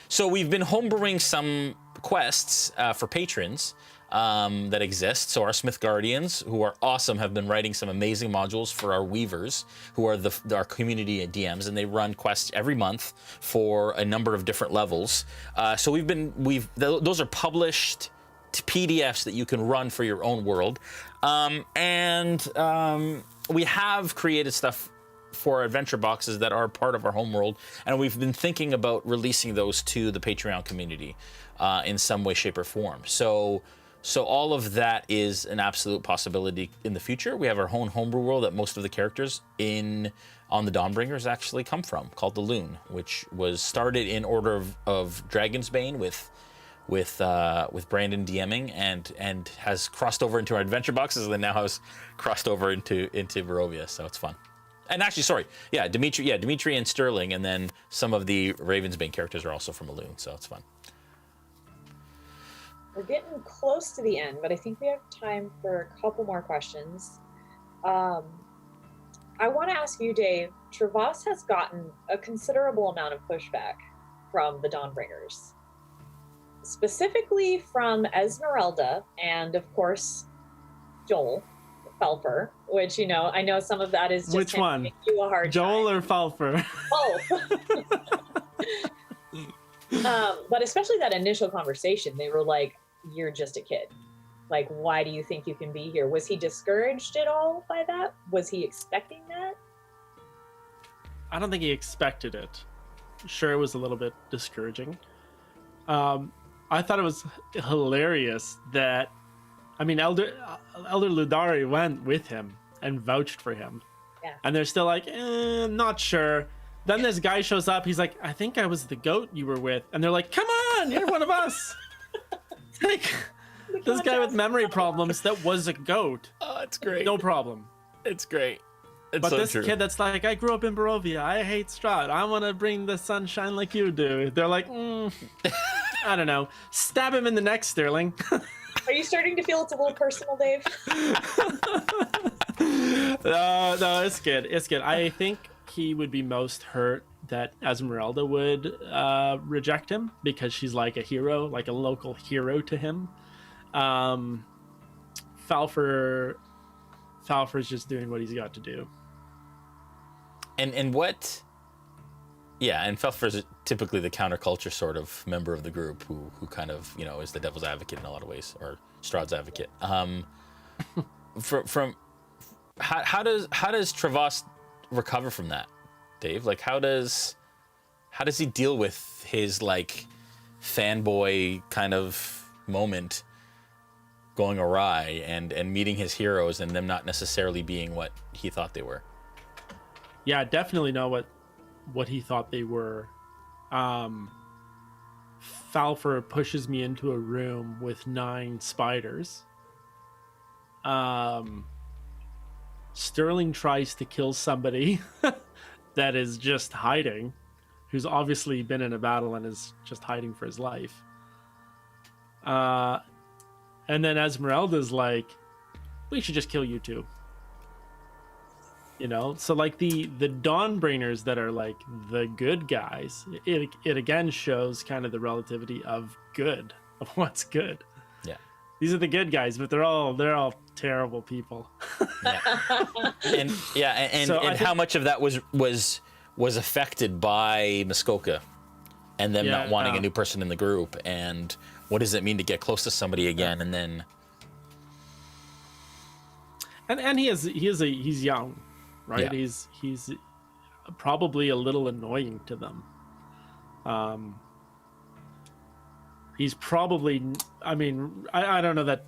so we've been homebrewing some quests for patrons that exist. So our Smith Guardians, who are awesome, have been writing some amazing modules for our Weavers, who are our community DMs, and they run quests every month for a number of different levels. So those are published PDFs that you can run for your own world, and we have created stuff for adventure boxes that are part of our home world, and we've been thinking about releasing those to the Patreon community in some way, shape, or form. So all of that is an absolute possibility in the future. We have our own homebrew world that most of the characters on the Dawnbringers actually come from, called the Loon, which was started in Order of Dragonsbane with Brandon DMing and has crossed over into our adventure boxes, and then now has crossed over into Barovia. So it's fun. And actually, Dimitri and Sterling, and then some of the Ravensbane characters are also from a Loon, so it's fun. We're getting close to the end, but I think we have time for a couple more questions. I want to ask you, Dave, Trevas has gotten a considerable amount of pushback from the Dawnbringers, specifically from Esmeralda and, of course, Joel Felfer, which, I know some of that is just which one? Make you a hard Joel time. Or Felfer? Both. But especially that initial conversation, they were like, you're just a kid. Like, why do you think you can be here? Was he discouraged at all by that? Was he expecting that? I don't think he expected it. Sure, it was a little bit discouraging. I thought it was hilarious that, I mean, Elder Ludari went with him and vouched for him. Yeah. And they're still like, not sure. Then this guy shows up. He's like, I think I was the goat you were with. And they're like, come on, you're one of us. Like, this guy with memory problems that was a goat. Oh, it's great. No problem. It's great. It's But so this true. kid that's like, I grew up in Barovia. I hate Strahd. I want to bring the sunshine like you do. They're like, I don't know. Stab him in the neck, Sterling. Are you starting to feel it's a little personal, Dave? No, it's good. It's good. I think he would be most hurt that Esmeralda would reject him because she's like a hero, like a local hero to him. Falfer's just doing what he's got to do. And what? Yeah, and Felfer's typically the counterculture sort of member of the group who kind of, you know, is the devil's advocate in a lot of ways, or Strahd's advocate. From how does Trevas recover from that, Dave? Like, how does he deal with his like fanboy kind of moment going awry and meeting his heroes and them not necessarily being what he thought they were? Yeah, definitely know what he thought they were. Falfer pushes me into a room with 9 spiders. Sterling tries to kill somebody that is just hiding, who's obviously been in a battle and is just hiding for his life. And then Esmeralda's like, we should just kill you too. You know, so like the Dawnbringers that are like the good guys, it again shows kind of the relativity of good, of what's good. Yeah. These are the good guys, but they're all terrible people. And So and I how think- much of that was affected by Muskoka and them not wanting a new person in the group, and what does it mean to get close to somebody again, and then and he's young, right? Yeah. He's probably a little annoying to them. He's probably, I mean, I don't know that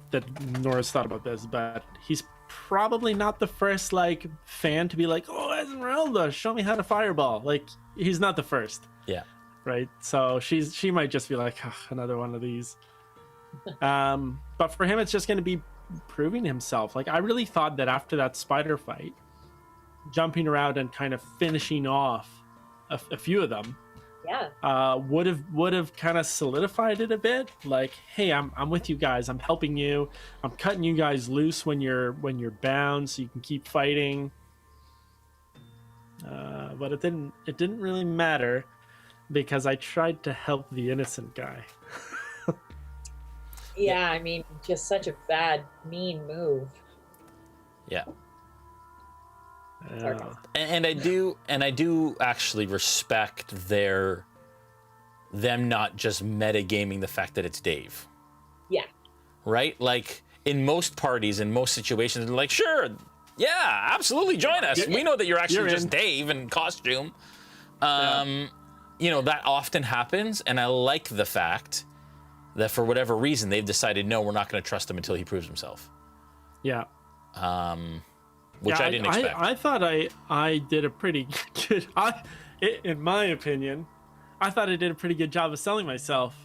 Nora's thought about this, but he's probably not the first like fan to be like, oh, Esmeralda, show me how to fireball. Like, he's not the first, yeah. right? So she might just be like, oh, another one of these. But for him, it's just going to be proving himself. Like, I really thought that after that spider fight, jumping around and kind of finishing off a few of them, Yeah. would have kind of solidified it a bit. Like, hey, I'm with you guys. I'm helping you. I'm cutting you guys loose when you're bound, so you can keep fighting. But it didn't really matter because I tried to help the innocent guy. Yeah, I mean, just such a bad, mean move. Yeah. Sarcasm. And I do actually respect them not just metagaming the fact that it's Dave. Yeah. Right? Like, in most parties, in most situations, they're like, sure, yeah, absolutely, join us. We know that you're actually just in. Dave in costume. You know, that often happens, and I like the fact that for whatever reason, they've decided, no, we're not going to trust him until he proves himself. Yeah. Which I didn't expect. I thought I did a pretty good. In my opinion, I thought I did a pretty good job of selling myself,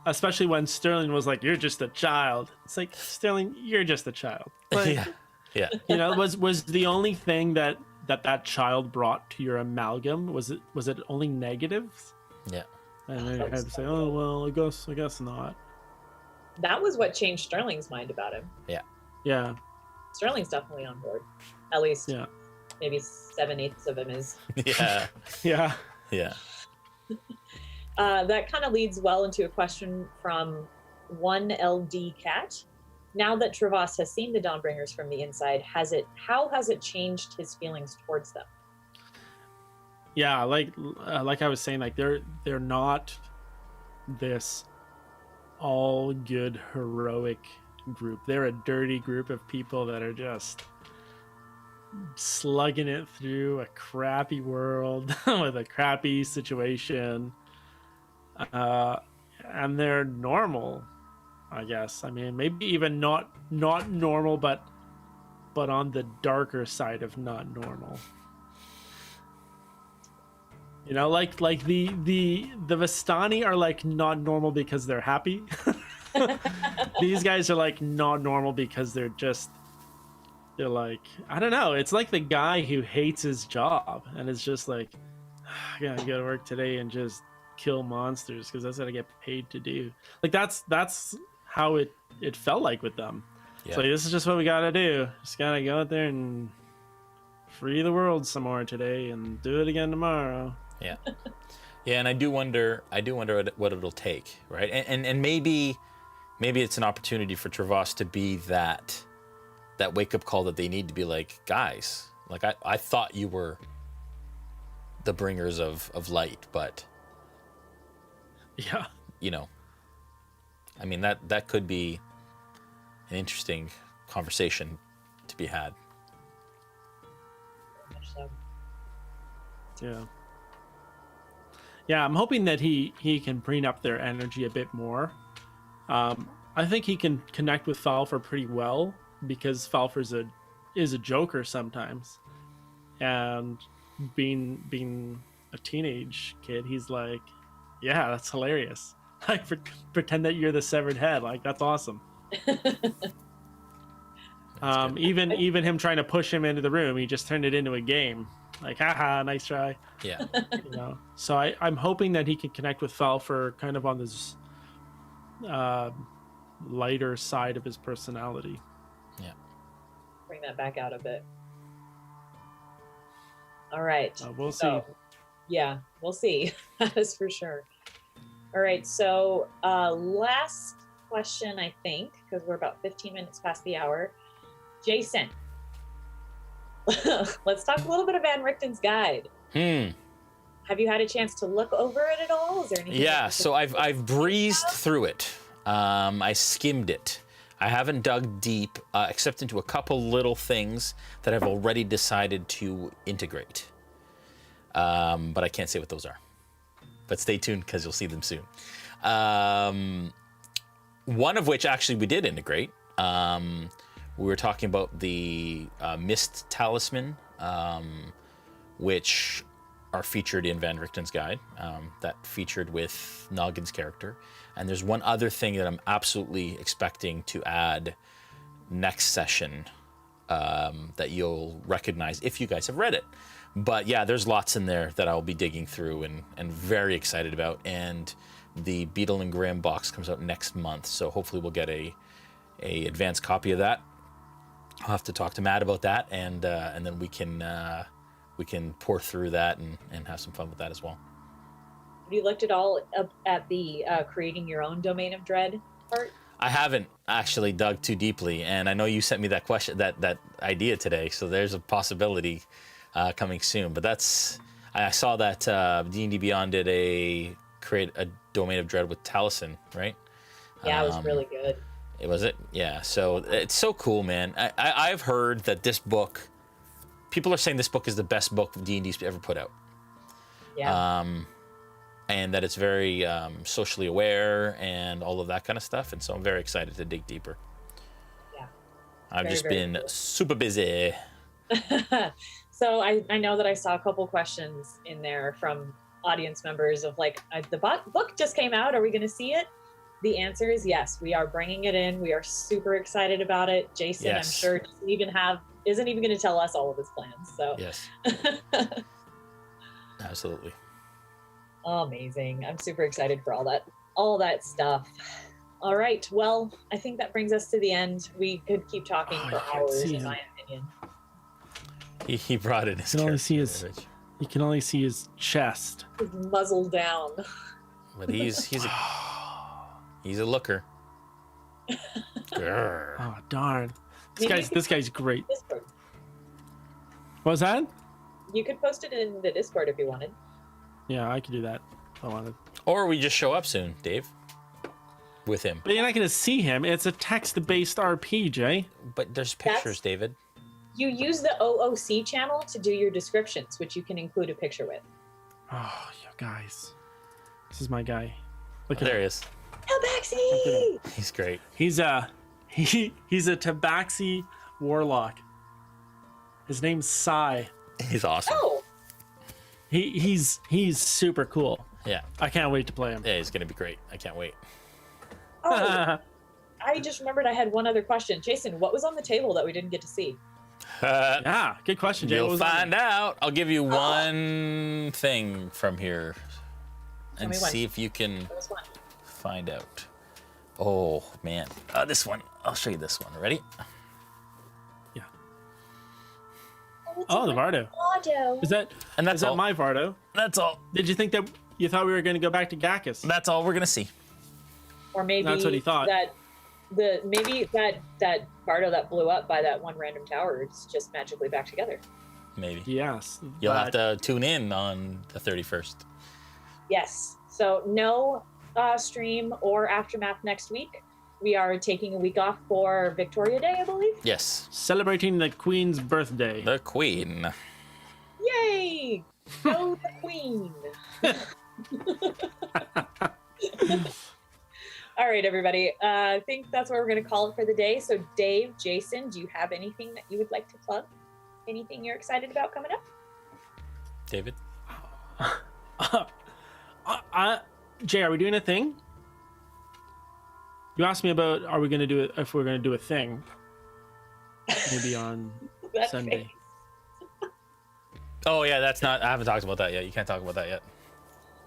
especially when Sterling was like, "You're just a child." It's like, Sterling, you're just a child. Like, Yeah. you know, was the only thing that child brought to your amalgam, was it only negatives? Yeah. And then you had to say, oh well, I guess not. That was what changed Sterling's mind about him. Yeah. Sterling's definitely on board. At least Yeah. maybe 7/8 of him is. Yeah. Yeah. Yeah. That kind of leads well into a question from 1LD Cat. Now that Trevas has seen the Dawnbringers from the inside, how has it changed his feelings towards them? Yeah, like I was saying, like they're not this all good heroic group. They're a dirty group of people that are just slugging it through a crappy world with a crappy situation. And they're normal, I guess. I mean, maybe even not normal, but on the darker side of not normal. You know, like the Vistani are like not normal because they're happy. These guys are like not normal because they're like, I don't know. It's like the guy who hates his job and is just like, I gotta go to work today and just kill monsters because that's what I get paid to do. Like that's how it felt like with them. Yeah. So this is just what we gotta do. Just gotta go out there and free the world some more today and do it again tomorrow. Yeah. Yeah, and I do wonder what it'll take, right? And maybe it's an opportunity for Trevas to be that wake up call that they need to be like, guys, like I thought you were the bringers of light, but yeah, you know, I mean that could be an interesting conversation to be had. So, yeah, I'm hoping that he can bring up their energy a bit more. I think he can connect with Falfar pretty well because Falfar is a joker sometimes, and being a teenage kid, he's like, yeah, that's hilarious. Like pretend that you're the severed head, like that's awesome. Even him trying to push him into the room, he just turned it into a game. Like, haha, nice try. Yeah. You know, so I'm hoping that he can connect with Falfar kind of on this lighter side of his personality. Yeah. bring that back out a bit. All right. We'll see. Yeah, we'll see. That is for sure. All right. So last question, I think, because we're about 15 minutes past the hour. Jason, let's talk a little bit of Van Richten's guide. Have you had a chance to look over it at all? Is there anything? Yeah, so I've breezed through it. I skimmed it. I haven't dug deep, except into a couple little things that I've already decided to integrate. But I can't say what those are. But stay tuned because you'll see them soon. One of which actually we did integrate. We were talking about the Mist Talisman, which are featured in Van Richten's guide, that featured with Noggin's character. And there's one other thing that I'm absolutely expecting to add next session that you'll recognize if you guys have read it. But yeah, there's lots in there that I'll be digging through and very excited about. And the Beetle and Graham box comes out next month, so hopefully we'll get a advanced copy of that. I'll have to talk to Matt about that, and then we can pour through that and have some fun with that as well. Have you looked at all at the creating your own domain of dread part? I haven't actually dug too deeply, and I know you sent me that question, that idea today, so there's a possibility coming soon. But I saw that D&D Beyond did create a domain of dread with Taliesin, right? Yeah, it was really good. Was it? Yeah. So it's so cool, man. I've heard that this book, people are saying this book is the best book D&D's ever put out. Yeah. And that it's very socially aware and all of that kind of stuff. And so I'm very excited to dig deeper. Yeah. I've just been super busy. So I know that I saw a couple questions in there from audience members of like, the book just came out. Are we going to see it? The answer is yes. We are bringing it in. We are super excited about it. Jason, yes. I'm sure isn't even going to tell us all of his plans. So yes, absolutely. Oh, amazing. I'm super excited for all that stuff. All right. Well, I think that brings us to the end. We could keep talking for hours, in my opinion. He brought in his. You can only see his chest. His muzzle down. But he's a looker. Oh darn! This guy's great. Discord. What was that? You could post it in the Discord if you wanted. Yeah, I could do that if I wanted. Or we just show up soon, Dave. with him. But you're not going to see him. It's a text-based RPG. But there's pictures, David. You use the OOC channel to do your descriptions, which you can include a picture with. Oh, you guys. This is my guy. Look at There him. he is. Tabaxi! He's great. He's a Tabaxi warlock. His name's Sai. He's awesome. Oh, He's super cool. Yeah. I can't wait to play him. Yeah, he's gonna be great. I can't wait. oh! I just remembered I had one other question. Jason, what was on the table that we didn't get to see? Yeah, good question, Jay. What You'll was on find out. I'll give you one thing from here, and me one. see if you can What was one? find out. Oh man, this one. I'll show you this one. Ready? Yeah. it's Oh, a the Vardo. Vardo. Is that And that's is that all. my Vardo? That's all. Did you think that you thought we were going to go back to Gakkus? That's all we're gonna see. Or maybe That's what he thought. that Bardo that blew up by that one random tower is just magically back together. Maybe. Yes. You'll have but- to tune in on the 31st. Yes. So no stream or aftermath next week. We are taking a week off for Victoria Day, I believe. Yes, Celebrating the Queen's birthday. the Queen. Yay! Go the Queen! All right, everybody. I think that's what we're going to call it for the day. So, Dave, Jason, do you have anything that you would like to plug? Anything you're excited about coming up? David. Jay, are we doing a thing? You asked me about are we going to do it if we're going to do a thing? Maybe on That Sunday. face. Oh yeah, that's not. I haven't talked about that yet. You can't talk about that yet,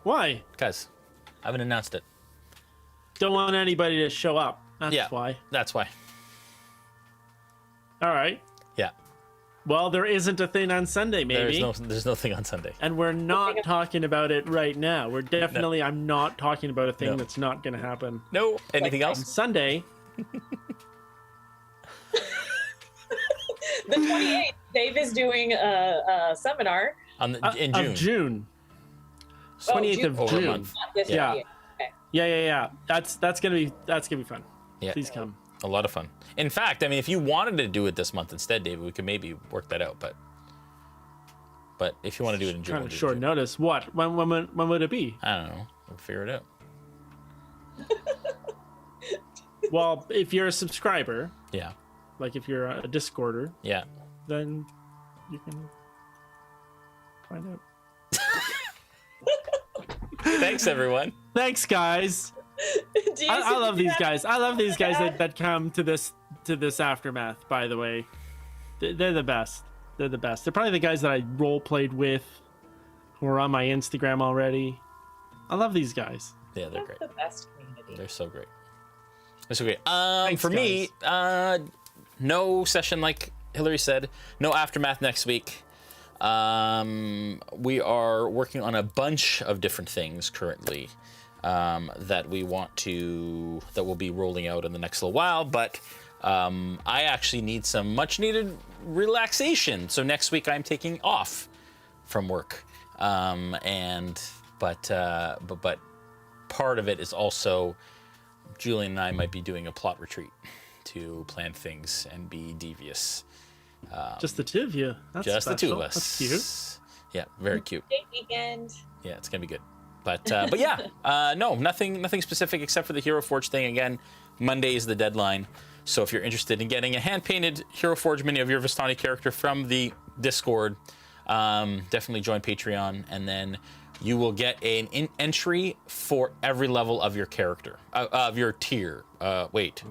Why? guys. I haven't announced it. Don't want anybody to show up. That's Yeah. why. That's why. All right. Yeah. Well, there isn't a thing on Sunday, maybe. There's nothing on Sunday. And we're not talking about it right now. We're definitely, I'm not talking about a thing that's not going to happen. No. Anything On else? Sunday, The 28th, Dave is doing a seminar. In June. of June. Oh, 28th June. of Over a June. month. Not this Yeah. 28th. Okay. Yeah. That's gonna be fun. Yeah. Please come. A lot of fun. In fact, I mean, if you wanted to do it this month instead, David, we could maybe work that out. But if you want to do it in June, Trying we'll to do it in short June. notice. What? When would it be? I don't know. We'll figure it out. Well, if you're a subscriber, Yeah. like if you're a Discorder, Yeah. then you can find out. Thanks, everyone. Thanks, guys. Jason, I love did you these have- guys. I love these guys Yeah. that come to this aftermath. By the way, they're the best. They're the best. They're probably the guys that I role played with, who are on my Instagram already. I love these guys. Yeah, they're great. The best community. They're so great. They're so great. Thanks, For me, no session like Hillary said. No aftermath next week. We are working on a bunch of different things currently that we'll be rolling out in the next little while. But I actually need some much needed relaxation. So next week I'm taking off from work. But part of it is also Julian and I might be doing a plot retreat to plan things and be devious. Just the two of you. That's Just the two special. of us. That's cute. Yeah, very cute. Big weekend. Yeah, it's gonna be good. But yeah, no, nothing specific except for the Hero Forge thing. Again, Monday is the deadline. So if you're interested in getting a hand-painted Hero Forge mini of your Vistani character from the Discord, definitely join Patreon, and then you will get an entry for every level of your character, of your tier. Wait.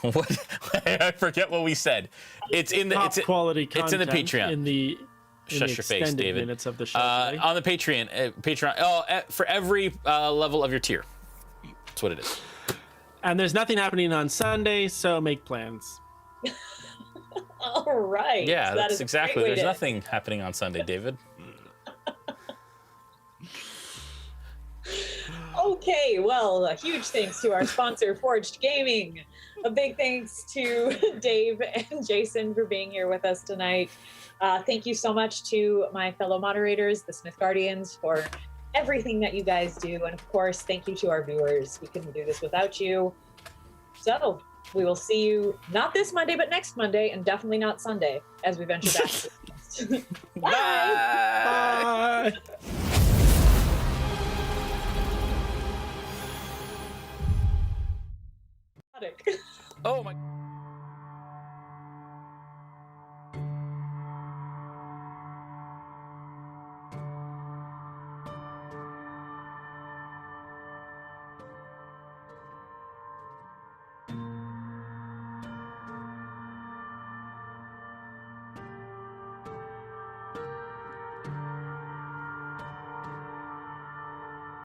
What? I forget what we said. It's in the Top quality it's in the content Patreon. in the Shush your face, extended David. minutes of the show. today. On the Patreon. For every level of your tier. That's what it is. And there's nothing happening on Sunday, so make plans. All right. Yeah, So that that's is a exactly. great way There's to- nothing happening on Sunday, David. Okay, well, a huge thanks to our sponsor, Forged Gaming. A big thanks to Dave and Jason for being here with us tonight. Thank you so much to my fellow moderators, the Smith Guardians, for everything that you guys do. And of course, thank you to our viewers. We couldn't do this without you. So we will see you not this Monday, but next Monday, and definitely not Sunday as we venture back. Bye. Bye. Bye. Oh my.